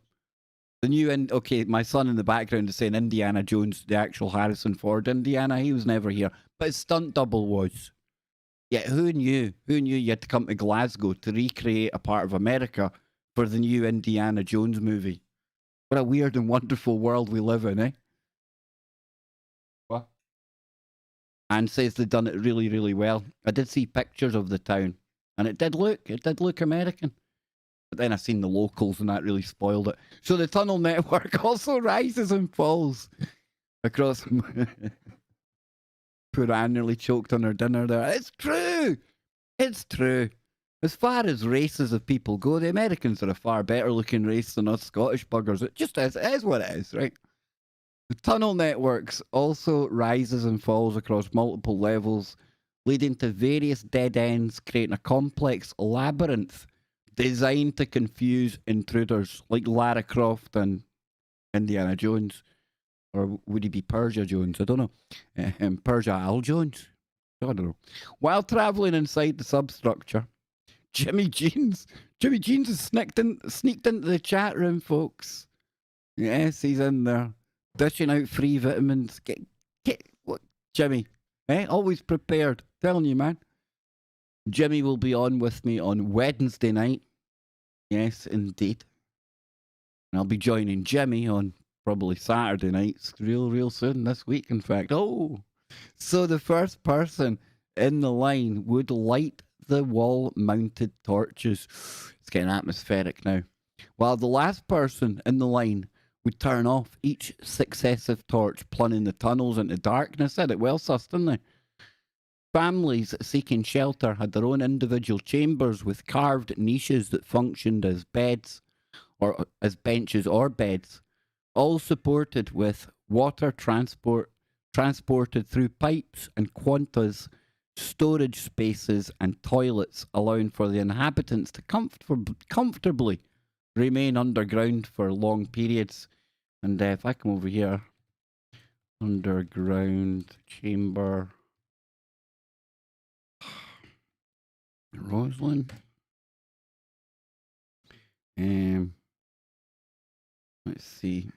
The new, okay, my son in the background is saying Indiana Jones, the actual Harrison Ford Indiana. He was never here, but his stunt double was. Yeah, who knew? Who knew you had to come to Glasgow to recreate a part of America for the new Indiana Jones movie? What a weird and wonderful world we live in, eh? What? Anne says they've done it really, really well. I did see pictures of the town, and it did look American. But then I seen the locals, and that really spoiled it. So the tunnel network also rises and falls across. Poor Anne nearly choked on her dinner there. It's true. It's true. As far as races of people go, the Americans are a far better looking race than us Scottish buggers. It just is. It is what it is, right? The tunnel networks also rises and falls across multiple levels, leading to various dead ends, creating a complex labyrinth designed to confuse intruders, like Lara Croft and Indiana Jones. Or would he be Persia Jones? I don't know. Persia Al Jones? I don't know. While travelling inside the substructure, Jimmy Jeans has sneaked into the chat room, folks. Yes, he's in there, dishing out free vitamins. What, Jimmy? Always prepared. Telling you, man. Jimmy will be on with me on Wednesday night. Yes, indeed. And I'll be joining Jimmy on probably Saturday nights real soon this week, in fact. Oh, so the first person in the line would light the wall-mounted torches. It's getting atmospheric now. While the last person in the line would turn off each successive torch, plunging the tunnels into darkness. Said it well, sus, didn't they? Families seeking shelter had their own individual chambers with carved niches that functioned as beds, or as benches or beds, all supported with water transported through pipes and quantas, storage spaces and toilets, allowing for the inhabitants to comfortably remain underground for long periods. And if I come over here, underground chamber, Roslyn. Let's see.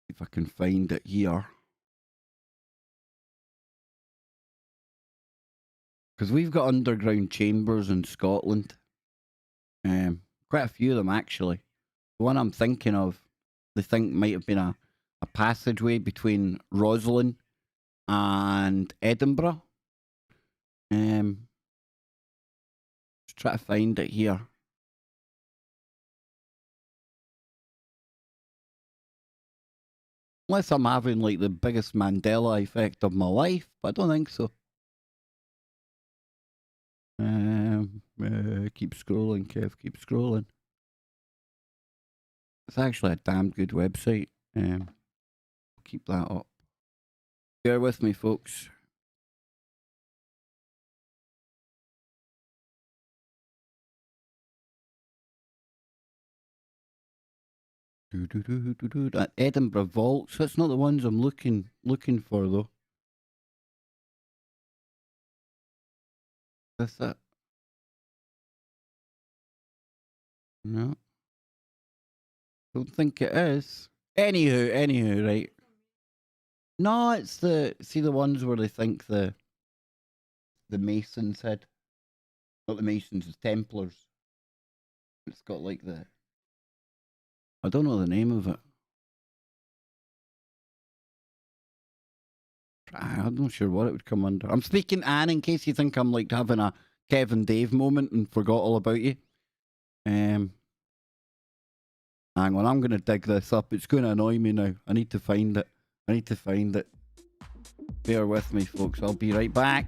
If I can find it here. Because we've got underground chambers in Scotland. Quite a few of them, actually. The one I'm thinking of, they think might have been a passageway between Roslyn and Edinburgh. Let's try to find it here. Unless I'm having like the biggest Mandela effect of my life, but I don't think so. Keep scrolling, Kev, keep scrolling. It's actually a damn good website. Keep that up. Bear with me, folks. That Edinburgh Vaults. That's not the ones I'm looking for, though. That's that. No. Don't think it is. Anywho, right. No, it's the ones where they think the Masons had. Not the Masons, the Templars. It's got like the, I don't know the name of it. I'm not sure what it would come under. I'm speaking Anne in case you think I'm like having a Kevin Dave moment and forgot all about you. Hang on, I'm going to dig this up. It's going to annoy me now. I need to find it. I need to find it. Bear with me, folks. I'll be right back.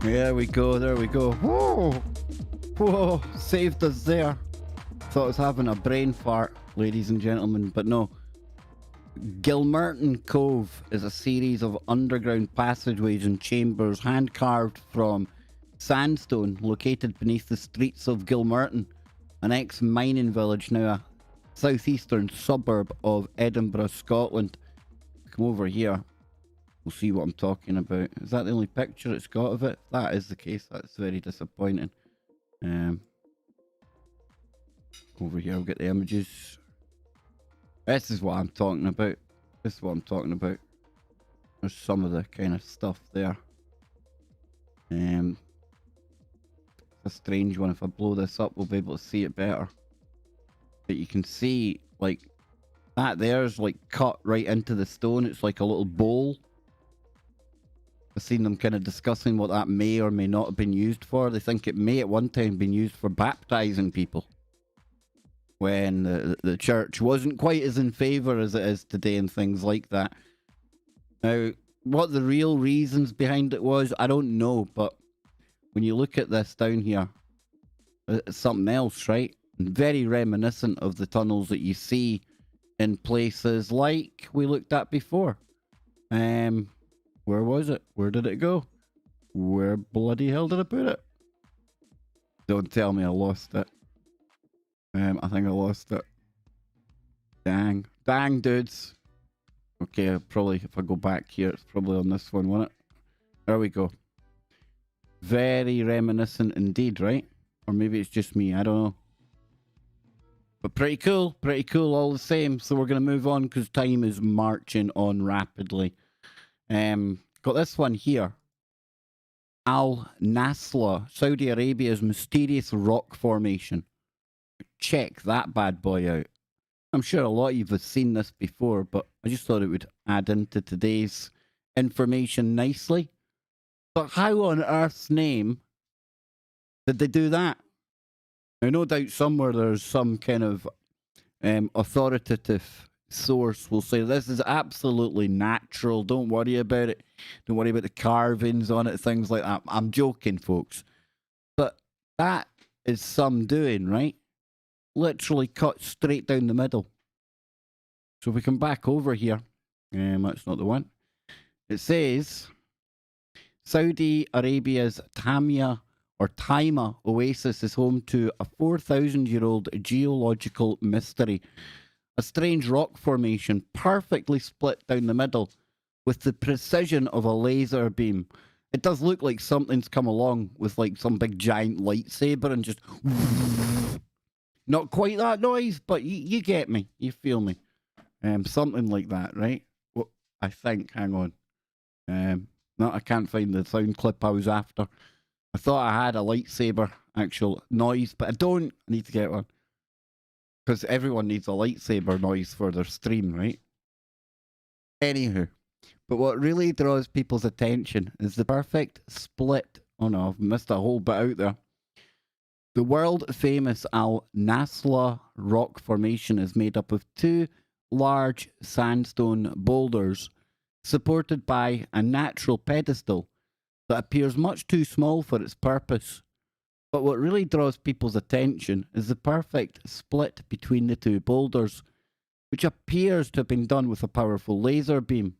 There we go, there we go. Whoa! Whoa! Saved us there. Thought I was having a brain fart, ladies and gentlemen, but no. Gilmerton Cove is a series of underground passageways and chambers hand-carved from sandstone located beneath the streets of Gilmerton, an ex-mining village, now a southeastern suburb of Edinburgh, Scotland. Come over here. We'll see what I'm talking about. Is that the only picture it's got of it? If that is the case, that's very disappointing. Over here, I'll get the images. This is what I'm talking about. This is what I'm talking about. There's some of the kind of stuff there. It's a strange one. If I blow this up, we'll be able to see it better. But you can see, like, that there's like cut right into the stone. It's like a little bowl. I've seen them kind of discussing what that may or may not have been used for. They think it may at one time been used for baptizing people when the church wasn't quite as in favour as it is today and things like that. Now, what the real reasons behind it was, I don't know, but when you look at this down here, it's something else, right? Very reminiscent of the tunnels that you see in places like we looked at before. Where was it? Where did it go? Where bloody hell did I put it? Don't tell me I lost it. I think I lost it. Dang. Dang, dudes. Okay, probably if I go back here, it's probably on this one, won't it? There we go. Very reminiscent indeed, right? Or maybe it's just me, I don't know. But pretty cool all the same. So we're going to move on because time is marching on rapidly. Got this one here. Al Nasla, Saudi Arabia's mysterious rock formation. Check that bad boy out. I'm sure a lot of you have seen this before, but I just thought it would add into today's information nicely. But how on earth's name did they do that? Now, no doubt somewhere there's some kind of authoritative source will say this is absolutely natural. Don't worry about it. Don't worry about the carvings on it, things like that. I'm joking, folks. But that is some doing, right? Literally cut straight down the middle. So if we come back over here, that's not the one. It says Saudi Arabia's Taima Oasis is home to a 4,000-year-old geological mystery. A strange rock formation perfectly split down the middle with the precision of a laser beam. It does look like something's come along with like some big giant lightsaber and just... Not quite that noise, but you get me. You feel me. Something like that, right? Well, I think, hang on. No, I can't find the sound clip I was after. I thought I had a lightsaber actual noise, but I don't. I need to get one. Because everyone needs a lightsaber noise for their stream, right? Anywho, but what really draws people's attention is the perfect split. Oh no, I've missed a whole bit out there. The world-famous Al Nasla rock formation is made up of two large sandstone boulders supported by a natural pedestal that appears much too small for its purpose. But what really draws people's attention is the perfect split between the two boulders. which appears to have been done with a powerful laser beam.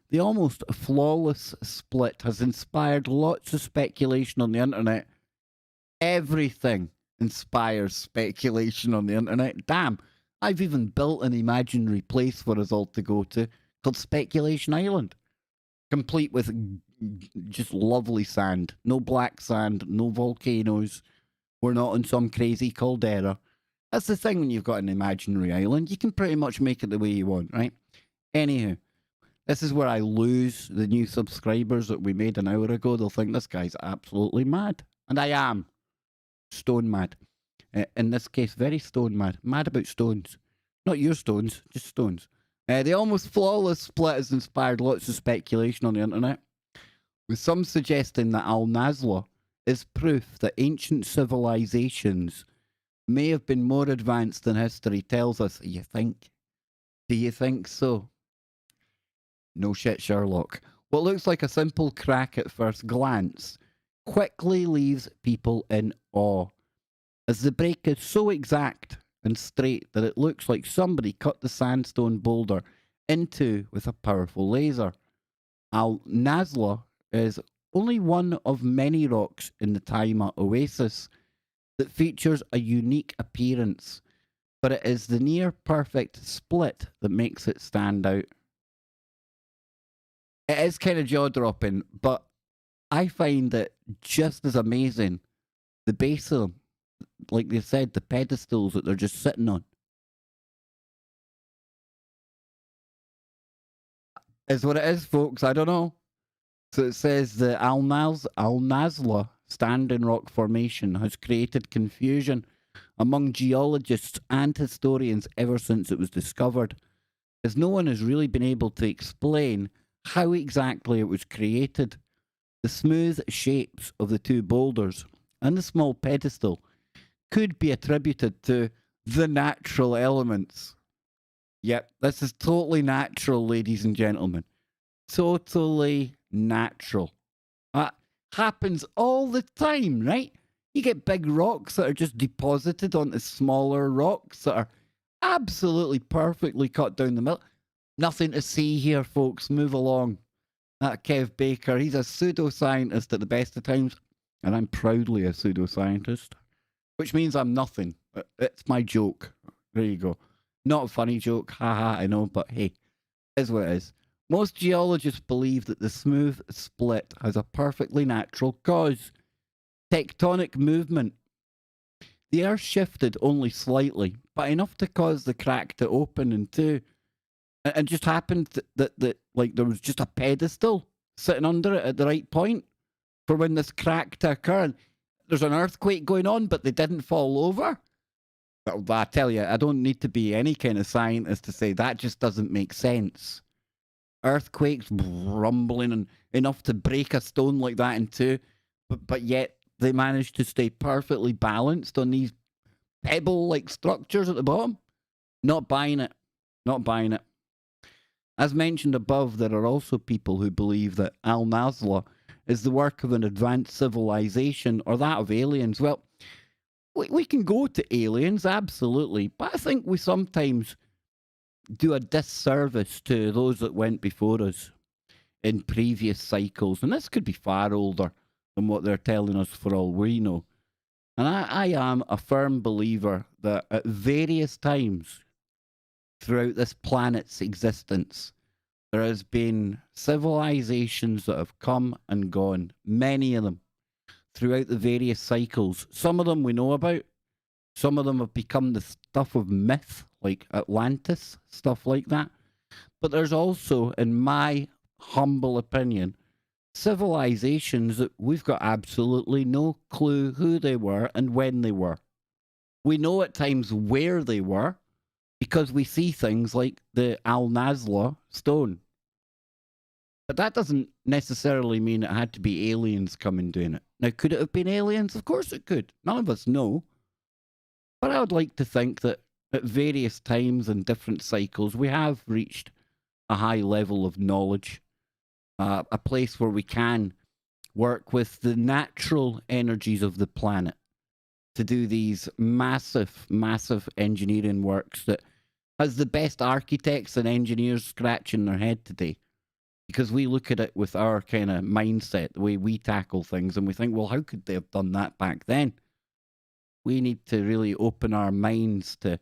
The almost flawless split has inspired lots of speculation on the internet. Everything inspires speculation on the internet. Damn, I've even built an imaginary place for us all to go to called Speculation Island, complete with just lovely sand. No black sand, no volcanoes. We're not on some crazy caldera. That's the thing when you've got an imaginary island. You can pretty much make it the way you want, right? Anywho, this is where I lose the new subscribers that we made an hour ago. They'll think this guy's absolutely mad. And I am. Stone mad. In this case, very stone mad. Mad about stones. Not your stones, just stones. The almost flawless split has inspired lots of speculation on the internet, with some suggesting that Al Nazla is proof that ancient civilizations may have been more advanced than history tells us. You think? Do you think so? No shit, Sherlock. What looks like a simple crack at first glance quickly leaves people in awe, as the break is so exact and straight that it looks like somebody cut the sandstone boulder in two with a powerful laser. Al Nazla is only one of many rocks in the Taima Oasis that features a unique appearance, but it is the near perfect split that makes it stand out. It is kind of jaw-dropping, but I find it just as amazing. The base of them, like they said, the pedestals that they're just sitting on, is what it is, folks. I don't know. So it says the Al Nazla standing rock formation has created confusion among geologists and historians ever since it was discovered, as no one has really been able to explain how exactly it was created. The smooth shapes of the two boulders and the small pedestal could be attributed to the natural elements. Yep, this is totally natural, ladies and gentlemen. Totally natural. That happens all the time, right? You get big rocks that are just deposited onto smaller rocks that are absolutely perfectly cut down the middle. Nothing to see here, folks. Move along. That Kev Baker, he's a pseudoscientist at the best of times, and I'm proudly a pseudoscientist, which means I'm nothing. It's my joke. There you go. Not a funny joke, haha, I know, but hey, is what it is. Most geologists believe that the smooth split has a perfectly natural cause: tectonic movement. The earth shifted only slightly, but enough to cause the crack to open in two. And just happened that like there was just a pedestal sitting under it at the right point for when this crack to occur. And there's an earthquake going on, but they didn't fall over. Well, I tell you, I don't need to be any kind of scientist to say that just doesn't make sense. Earthquakes rumbling and enough to break a stone like that in two, but yet they managed to stay perfectly balanced on these pebble-like structures at the bottom. Not buying it. Not buying it. As mentioned above, there are also people who believe that Al Nazla is the work of an advanced civilization or that of aliens. Well, we can go to aliens, absolutely, but I think we sometimes do a disservice to those that went before us in previous cycles. And this could be far older than what they're telling us for all we know. And I am a firm believer that at various times throughout this planet's existence, there has been civilizations that have come and gone, many of them, throughout the various cycles. Some of them we know about. Some of them have become the stuff of myth, like Atlantis, stuff like that. But there's also, in my humble opinion, civilizations that we've got absolutely no clue who they were and when they were. We know at times where they were, because we see things like the Al Nazla stone. But that doesn't necessarily mean it had to be aliens coming doing it. Now, could it have been aliens? Of course it could. None of us know. But I would like to think that at various times and different cycles, we have reached a high level of knowledge, a place where we can work with the natural energies of the planet to do these massive, massive engineering works that has the best architects and engineers scratching their head today. Because we look at it with our kind of mindset, the way we tackle things, and we think, well, how could they have done that back then? We need to really open our minds to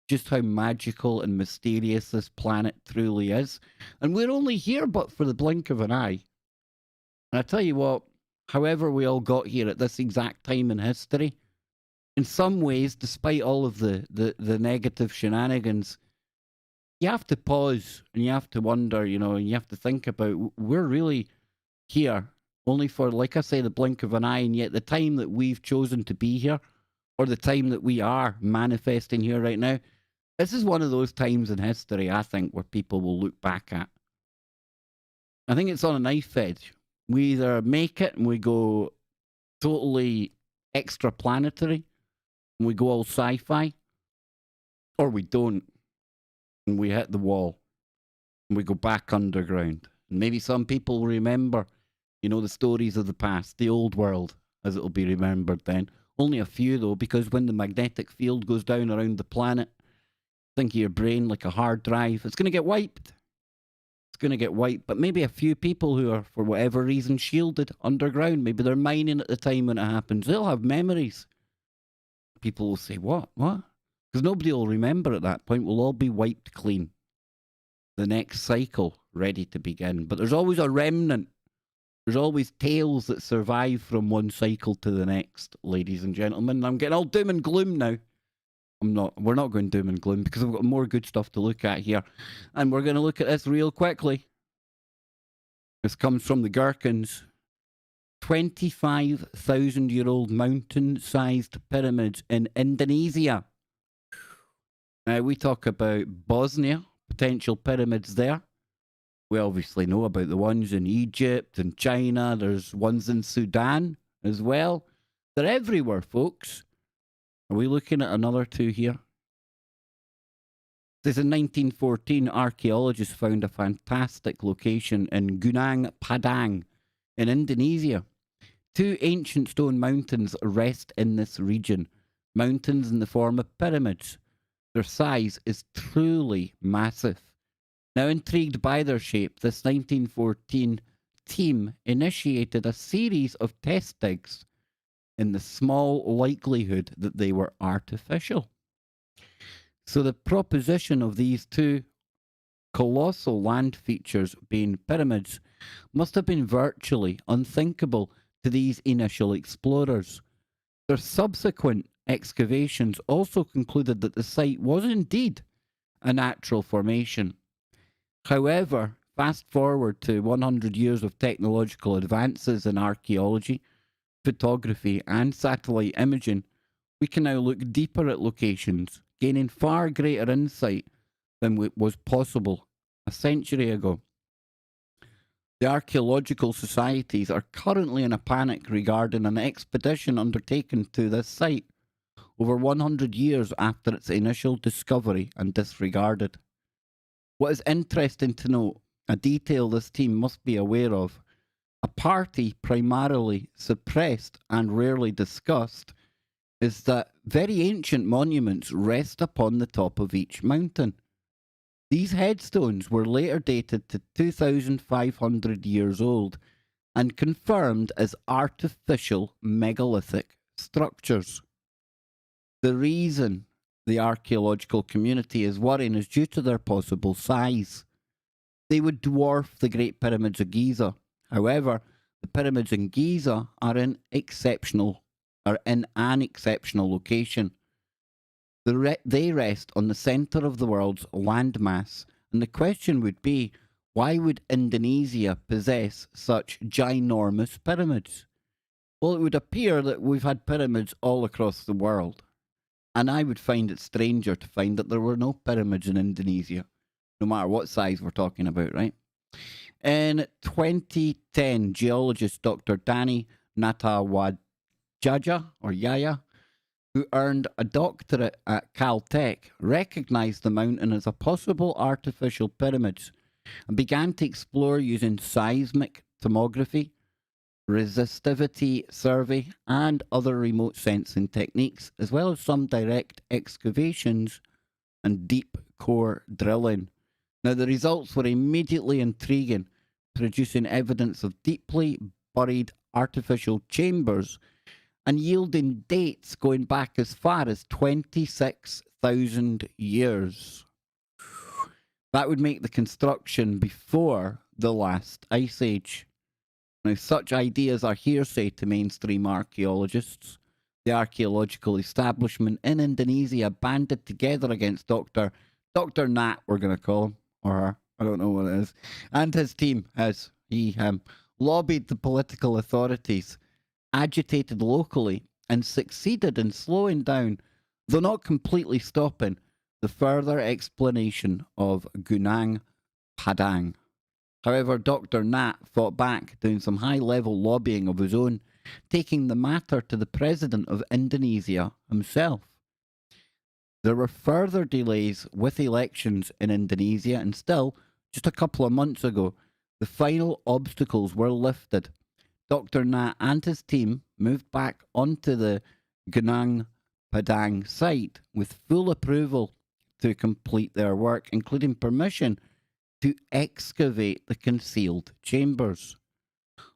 just how magical and mysterious this planet truly is. And we're only here but for the blink of an eye. And I tell you what, however we all got here at this exact time in history, in some ways, despite all of the negative shenanigans, you have to pause and you have to wonder, and you have to think about, we're really here only for, like I say, the blink of an eye, and yet the time that we've chosen to be here, or the time that we are manifesting here right now, this is one of those times in history, I think, where people will look back at. I think it's on a knife edge. We either make it and we go totally extraplanetary, and we go all sci-fi, or we don't, and we hit the wall, and we go back underground. And maybe some people remember, the stories of the past, the old world, as it'll be remembered then. Only a few, though, because when the magnetic field goes down around the planet, think of your brain like a hard drive. It's going to get wiped. It's going to get wiped. But maybe a few people who are, for whatever reason, shielded underground, maybe they're mining at the time when it happens, they'll have memories. People will say, what? Because nobody will remember at that point. We'll all be wiped clean. The next cycle ready to begin. But there's always a remnant. There's always tales that survive from one cycle to the next, ladies and gentlemen. I'm getting all doom and gloom now. We're not going doom and gloom because we've got more good stuff to look at here. And we're going to look at this real quickly. This comes from the Gherkins. 25,000-year-old mountain-sized pyramids in Indonesia. Now, we talk about Bosnia, potential pyramids there. We obviously know about the ones in Egypt and China. There's ones in Sudan as well. They're everywhere, folks. Are we looking at another two here? This in 1914, archaeologists found a fantastic location in Gunung Padang in Indonesia. Two ancient stone mountains rest in this region. Mountains in the form of pyramids. Their size is truly massive. Now, intrigued by their shape, this 1914 team initiated a series of test digs in the small likelihood that they were artificial. So the proposition of these two colossal land features being pyramids must have been virtually unthinkable to these initial explorers. Their subsequent excavations also concluded that the site was indeed a natural formation. However, fast forward to 100 years of technological advances in archaeology, photography and satellite imaging, we can now look deeper at locations, gaining far greater insight than was possible a century ago. The archaeological societies are currently in a panic regarding an expedition undertaken to this site over 100 years after its initial discovery and disregarded. What is interesting to note, a detail this team must be aware of, a party primarily suppressed and rarely discussed, is that very ancient monuments rest upon the top of each mountain. These headstones were later dated to 2,500 years old and confirmed as artificial megalithic structures. The reason the archaeological community is worrying is due to their possible size. They would dwarf the Great Pyramids of Giza. However, the pyramids in Giza are in an exceptional location. They rest on the centre of the world's landmass, and the question would be, why would Indonesia possess such ginormous pyramids? Well, it would appear that we've had pyramids all across the world. And I would find it stranger to find that there were no pyramids in Indonesia, no matter what size we're talking about, right? In 2010, geologist Dr. Danny Natawajaja, or Yaya, who earned a doctorate at Caltech, recognized the mountain as a possible artificial pyramid and began to explore using seismic tomography, resistivity survey and other remote sensing techniques, as well as some direct excavations and deep core drilling. Now, the results were immediately intriguing, producing evidence of deeply buried artificial chambers and yielding dates going back as far as 26,000 years. That would make the construction before the last ice age. Now, such ideas are hearsay to mainstream archaeologists. The archaeological establishment in Indonesia banded together against Dr. Nat, we're going to call him, or her, I don't know what it is, and his team, as he lobbied the political authorities, agitated locally, and succeeded in slowing down, though not completely stopping, the further explanation of Gunung Padang. However, Dr. Nat fought back, doing some high-level lobbying of his own, taking the matter to the president of Indonesia himself. There were further delays with elections in Indonesia, and still, just a couple of months ago, the final obstacles were lifted. Dr. Nat and his team moved back onto the Gunung Padang site with full approval to complete their work, including permission to excavate the concealed chambers.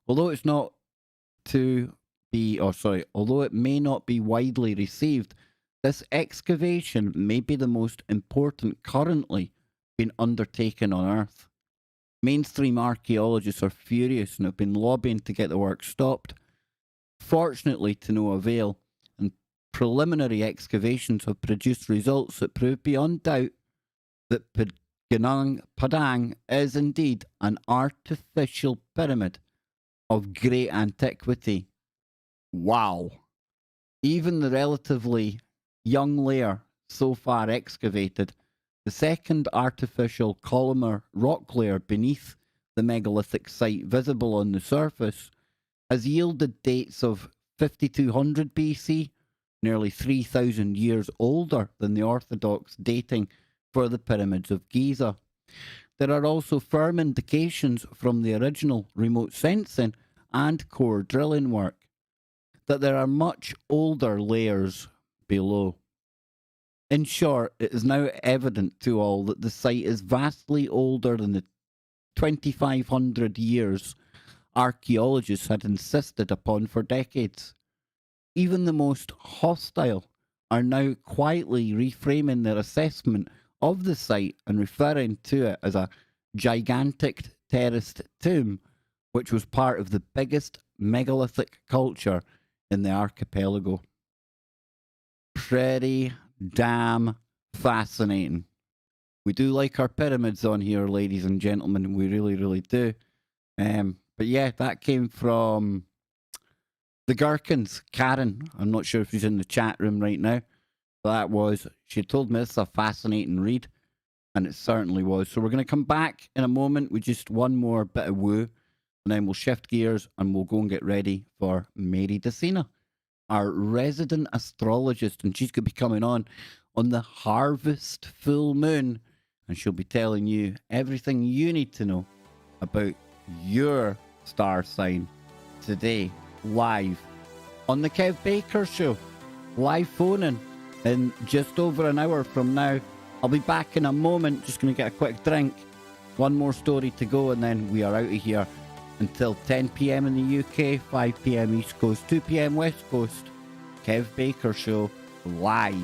Although it may not be widely received, this excavation may be the most important currently being undertaken on Earth. Mainstream archaeologists are furious and have been lobbying to get the work stopped. Fortunately, to no avail, and preliminary excavations have produced results that prove beyond doubt that Gunung Padang is indeed an artificial pyramid of great antiquity. Wow. Even the relatively young layer so far excavated, the second artificial columnar rock layer beneath the megalithic site visible on the surface, has yielded dates of 5200 BC, nearly 3,000 years older than the orthodox dating for the pyramids of Giza. There are also firm indications from the original remote sensing and core drilling work that there are much older layers below. In short, it is now evident to all that the site is vastly older than the 2,500 years archaeologists had insisted upon for decades. Even the most hostile are now quietly reframing their assessment of the site and referring to it as a gigantic terraced tomb, which was part of the biggest megalithic culture in the archipelago. Pretty damn fascinating. We do like our pyramids on here, ladies and gentlemen. We really, really do. But yeah, that came from the Gherkins. Karen, I'm not sure if she's in the chat room right now. She told me it's a fascinating read, and it certainly was. So we're going to come back in a moment with just one more bit of woo, and then we'll shift gears and we'll go and get ready for Mary Decina, our resident astrologist, and she's going to be coming on the harvest full moon, and she'll be telling you everything you need to know about your star sign today, live on the Kev Baker Show, live phoning in just over an hour from now. I'll be back in a moment, just going to get a quick drink, one more story to go, and then we are out of here until 10 p.m. in the UK, 5 p.m. East Coast, 2 p.m. West Coast. Kev Baker Show live.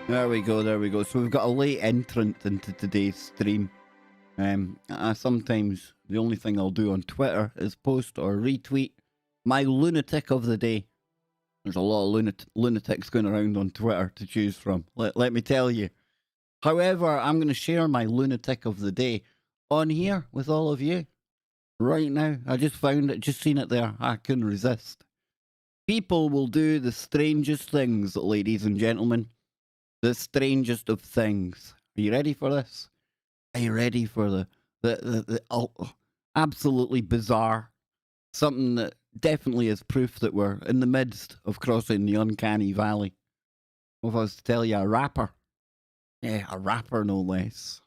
There we go, there we go. So we've got a late entrant into today's stream. Sometimes the only thing I'll do on Twitter is post or retweet my lunatic of the day. There's a lot of lunatics going around on Twitter to choose from, let me tell you. However, I'm going to share my lunatic of the day on here with all of you right now. I just found it, just seen it there. I couldn't resist. People will do the strangest things, ladies and gentlemen. The strangest of things. Are you ready for this? Are you ready for the absolutely bizarre? Something that definitely is proof that we're in the midst of crossing the uncanny valley. If I was to tell you a rapper, yeah, a rapper no less,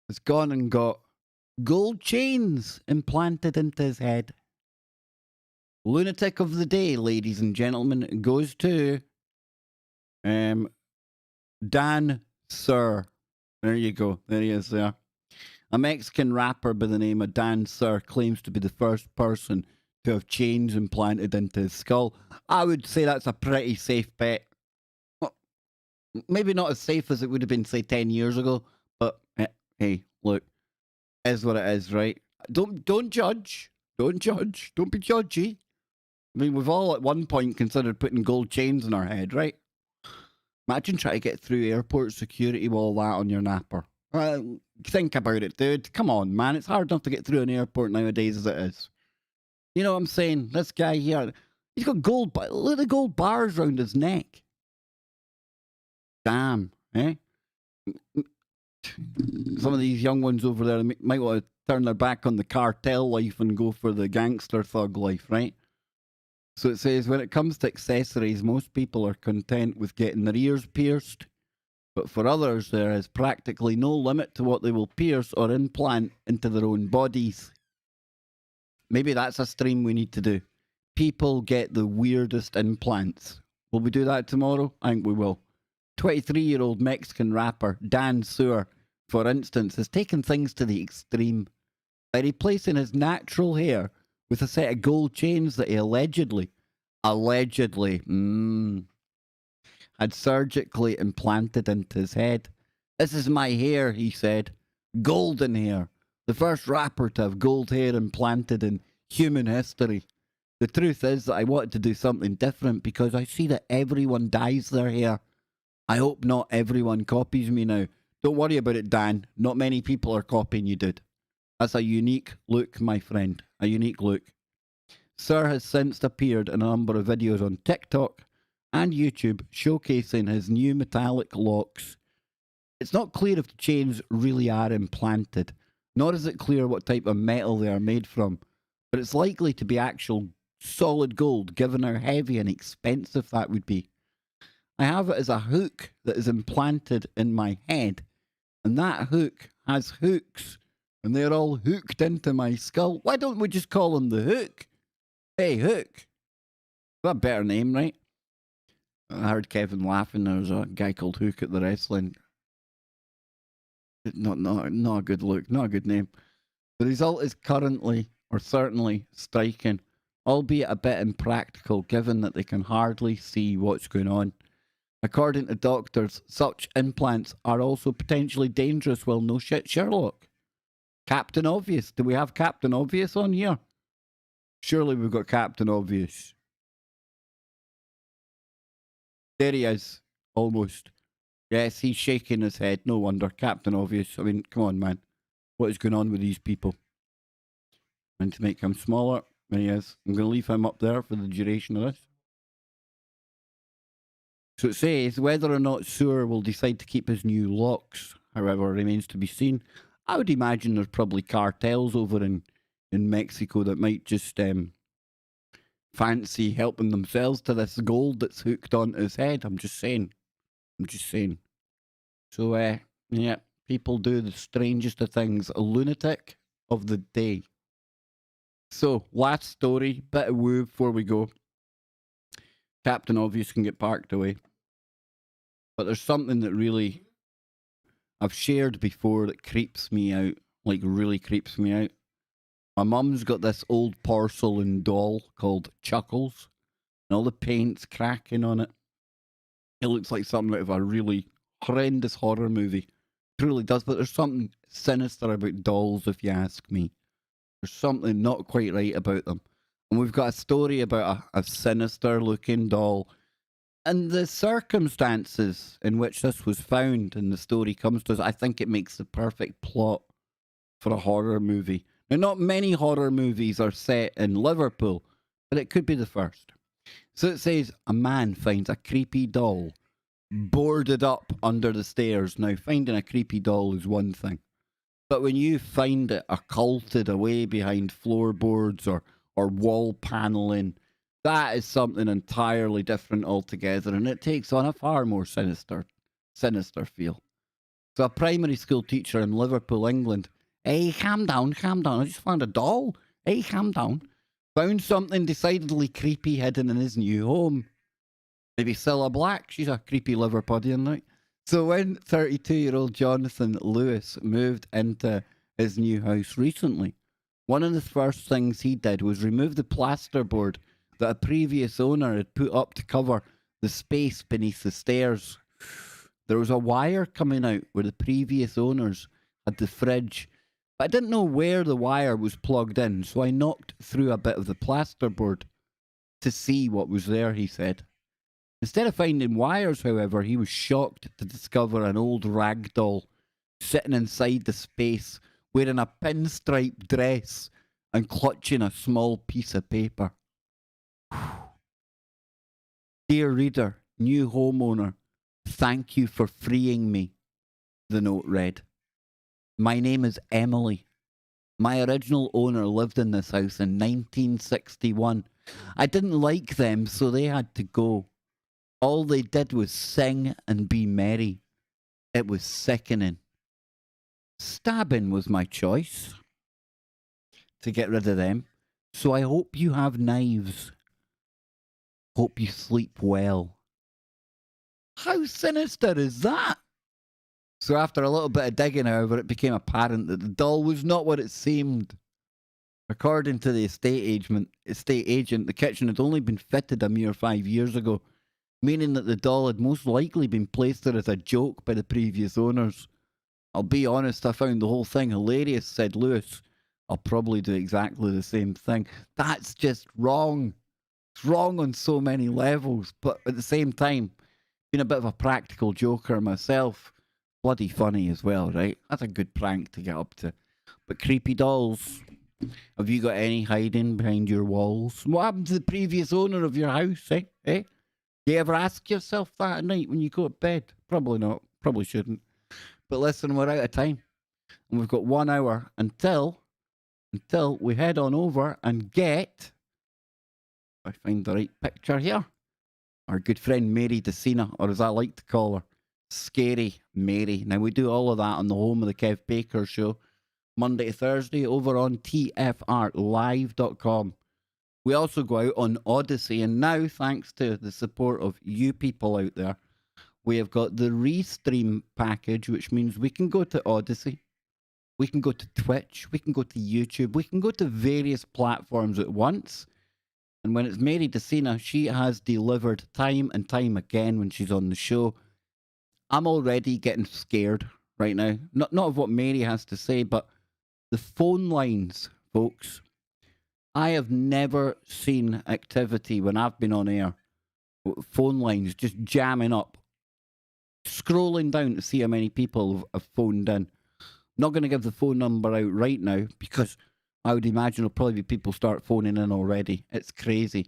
has gone and got gold chains implanted into his head. Lunatic of the day, ladies and gentlemen, goes to Dan Sir. There you go. There he is there. A Mexican rapper by the name of Dan Sir claims to be the first person to have chains implanted into his skull. I would say that's a pretty safe bet. Well, maybe not as safe as it would have been, say, 10 years ago, but hey, look, is what it is, right? Don't judge. Don't judge. Don't be judgy. I mean, we've all at one point considered putting gold chains in our head, right? Imagine trying to get through airport security with all that on your napper. Think about it, dude. Come on, man. It's hard enough to get through an airport nowadays as it is. You know what I'm saying? This guy here, he's got gold, look at the gold bars around his neck. Damn, eh? Some of these young ones over there might want to turn their back on the cartel life and go for the gangster thug life, right? So it says, when it comes to accessories, most people are content with getting their ears pierced. But for others, there is practically no limit to what they will pierce or implant into their own bodies. Maybe that's a stream we need to do. People get the weirdest implants. Will we do that tomorrow? I think we will. 23-year-old Mexican rapper Dan Sir, for instance, has taken things to the extreme by replacing his natural hair with a set of gold chains that he allegedly, had surgically implanted into his head. This is my hair, he said. Golden hair. The first rapper to have gold hair implanted in human history. The truth is that I wanted to do something different because I see that everyone dyes their hair. I hope not everyone copies me now. Don't worry about it, Dan. Not many people are copying you, dude. That's a unique look, my friend. A unique look. Sir has since appeared in a number of videos on TikTok and YouTube showcasing his new metallic locks. It's not clear if the chains really are implanted, nor is it clear what type of metal they are made from, but it's likely to be actual solid gold, given how heavy and expensive that would be. I have it as a hook that is implanted in my head, and that hook has hooks, and they're all hooked into my skull. Why don't we just call him the Hook? Hey, Hook. That's a better name, right? I heard Kevin laughing. There was a guy called Hook at the wrestling. Not a good look. Not a good name. The result is currently, or certainly, striking, albeit a bit impractical, given that they can hardly see what's going on. According to doctors, such implants are also potentially dangerous. Well, no shit, Sherlock. Captain Obvious. Do we have Captain Obvious on here? Surely we've got Captain Obvious. There he is. Almost. Yes, he's shaking his head. No wonder. Captain Obvious. I mean, come on, man. What is going on with these people? I need to make him smaller. There he is. I'm going to leave him up there for the duration of this. So it says, whether or not Sir will decide to keep his new locks, however, remains to be seen. I would imagine there's probably cartels over in Mexico that might just fancy helping themselves to this gold that's hooked onto his head. I'm just saying. So, yeah, people do the strangest of things. A lunatic of the day. So, last story, bit of woo before we go. Captain Obvious can get parked away. But there's something that really I've shared before that creeps me out. Like, really creeps me out. My mum's got this old porcelain doll called Chuckles. And all the paint's cracking on it. It looks like something out of a really horrendous horror movie. It really does, but there's something sinister about dolls, if you ask me. There's something not quite right about them. And we've got a story about a sinister looking doll. And the circumstances in which this was found and the story comes to us, I think it makes the perfect plot for a horror movie. Now, not many horror movies are set in Liverpool, but it could be the first. So it says, a man finds a creepy doll boarded up under the stairs. Now, finding a creepy doll is one thing. But when you find it occulted away behind floorboards or wall paneling, that is something entirely different altogether, and it takes on a far more sinister feel. So a primary school teacher in Liverpool, England, hey, calm down, I just found a doll. Hey, calm down. Found something decidedly creepy hidden in his new home. Maybe Cilla Black, she's a creepy Liverpudlian, right? So when 32-year-old Jonathan Lewis moved into his new house recently, one of the first things he did was remove the plasterboard that a previous owner had put up to cover the space beneath the stairs. There was a wire coming out where the previous owners had the fridge, but I didn't know where the wire was plugged in, so I knocked through a bit of the plasterboard to see what was there, he said. Instead of finding wires, however, he was shocked to discover an old rag doll sitting inside the space, wearing a pinstripe dress and clutching a small piece of paper. Dear reader, new homeowner, thank you for freeing me, the note read. My name is Emily. My original owner lived in this house in 1961. I didn't like them, so they had to go. All they did was sing and be merry. It was sickening. Stabbing was my choice to get rid of them. So I hope you have knives. Hope you sleep well. How sinister is that? So after a little bit of digging, however, it became apparent that the doll was not what it seemed. According to the estate agent, the kitchen had only been fitted a mere 5 years ago, meaning that the doll had most likely been placed there as a joke by the previous owners. I'll be honest, I found the whole thing hilarious, said Lewis. I'll probably do exactly the same thing. That's just wrong. It's wrong on so many levels, but at the same time, being a bit of a practical joker myself, bloody funny as well, right? That's a good prank to get up to. But creepy dolls, have you got any hiding behind your walls? What happened to the previous owner of your house, eh? Do you ever ask yourself that at night when you go to bed? Probably not. Probably shouldn't. But listen, we're out of time. And we've got 1 hour until we head on over and get, if I find the right picture here, our good friend Mary DeCina, or as I like to call her, Scary Mary. Now, we do all of that on the home of the Kev Baker Show, Monday to Thursday, over on tfrlive.com. We also go out on Odyssey, and now, thanks to the support of you people out there, we have got the Restream package, which means we can go to Odyssey, we can go to Twitch, we can go to YouTube, we can go to various platforms at once. And when it's Mary DeCina, she has delivered time and time again when she's on the show. I'm already getting scared right now. Not of what Mary has to say, but the phone lines, folks. I have never seen activity when I've been on air. Phone lines just jamming up. Scrolling down to see how many people have phoned in. I'm not going to give the phone number out right now because I would imagine there'll probably be people start phoning in already. It's crazy.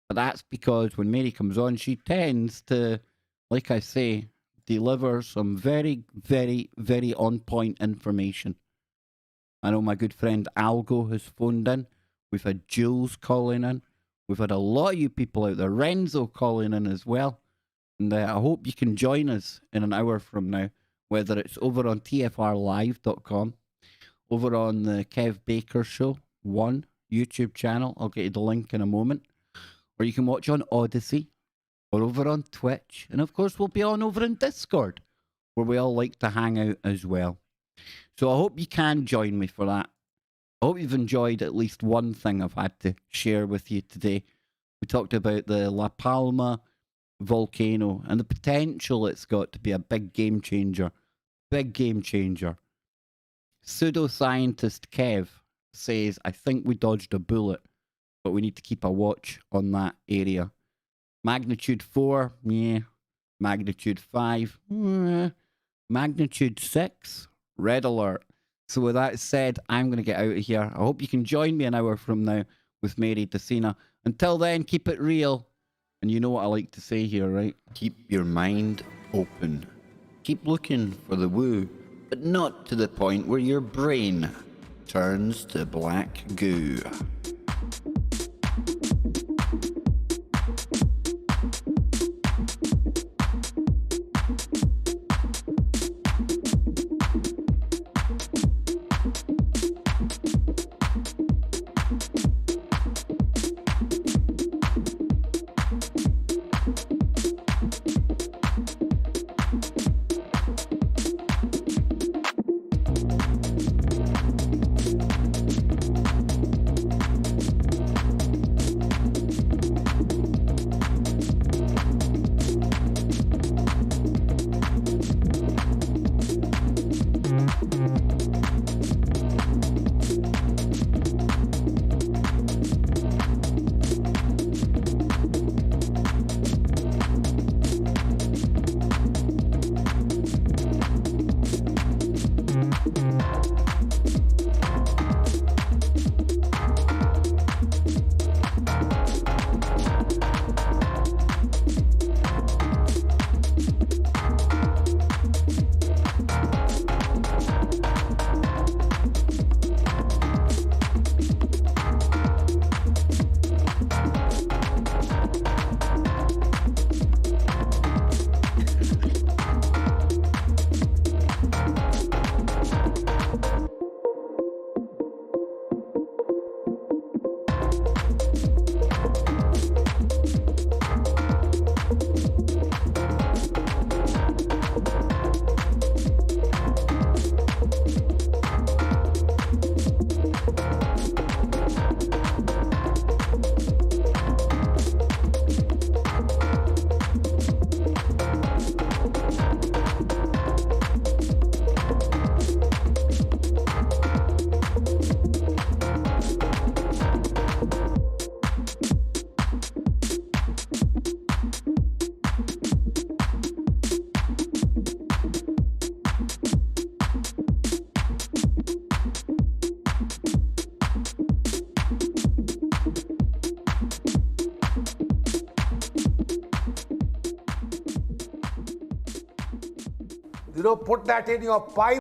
But that's because when Mary comes on, she tends to, like I say, deliver some very, very, very on-point information. I know my good friend Algo has phoned in. We've had Jules calling in. We've had a lot of you people out there. Renzo calling in as well. And I hope you can join us in an hour from now, whether it's over on tfrlive.com, over on the Kev Baker Show 1 YouTube channel. I'll get you the link in a moment. Or you can watch on Odyssey, or over on Twitch. And of course, we'll be on over in Discord, where we all like to hang out as well. So I hope you can join me for that. I hope you've enjoyed at least one thing I've had to share with you today. We talked about the La Palma volcano and the potential it's got to be a big game changer. Big game changer. Pseudoscientist Kev says, I think we dodged a bullet, but we need to keep a watch on that area. Magnitude 4, yeah. Magnitude 5, magnitude 6, red alert. So with that said, I'm going to get out of here. I hope you can join me an hour from now with Mary Decina. Until then, keep it real. And you know what I like to say here, right? Keep your mind open. Keep looking for the woo, but not to the point where your brain turns to black goo. Put that in your pipe.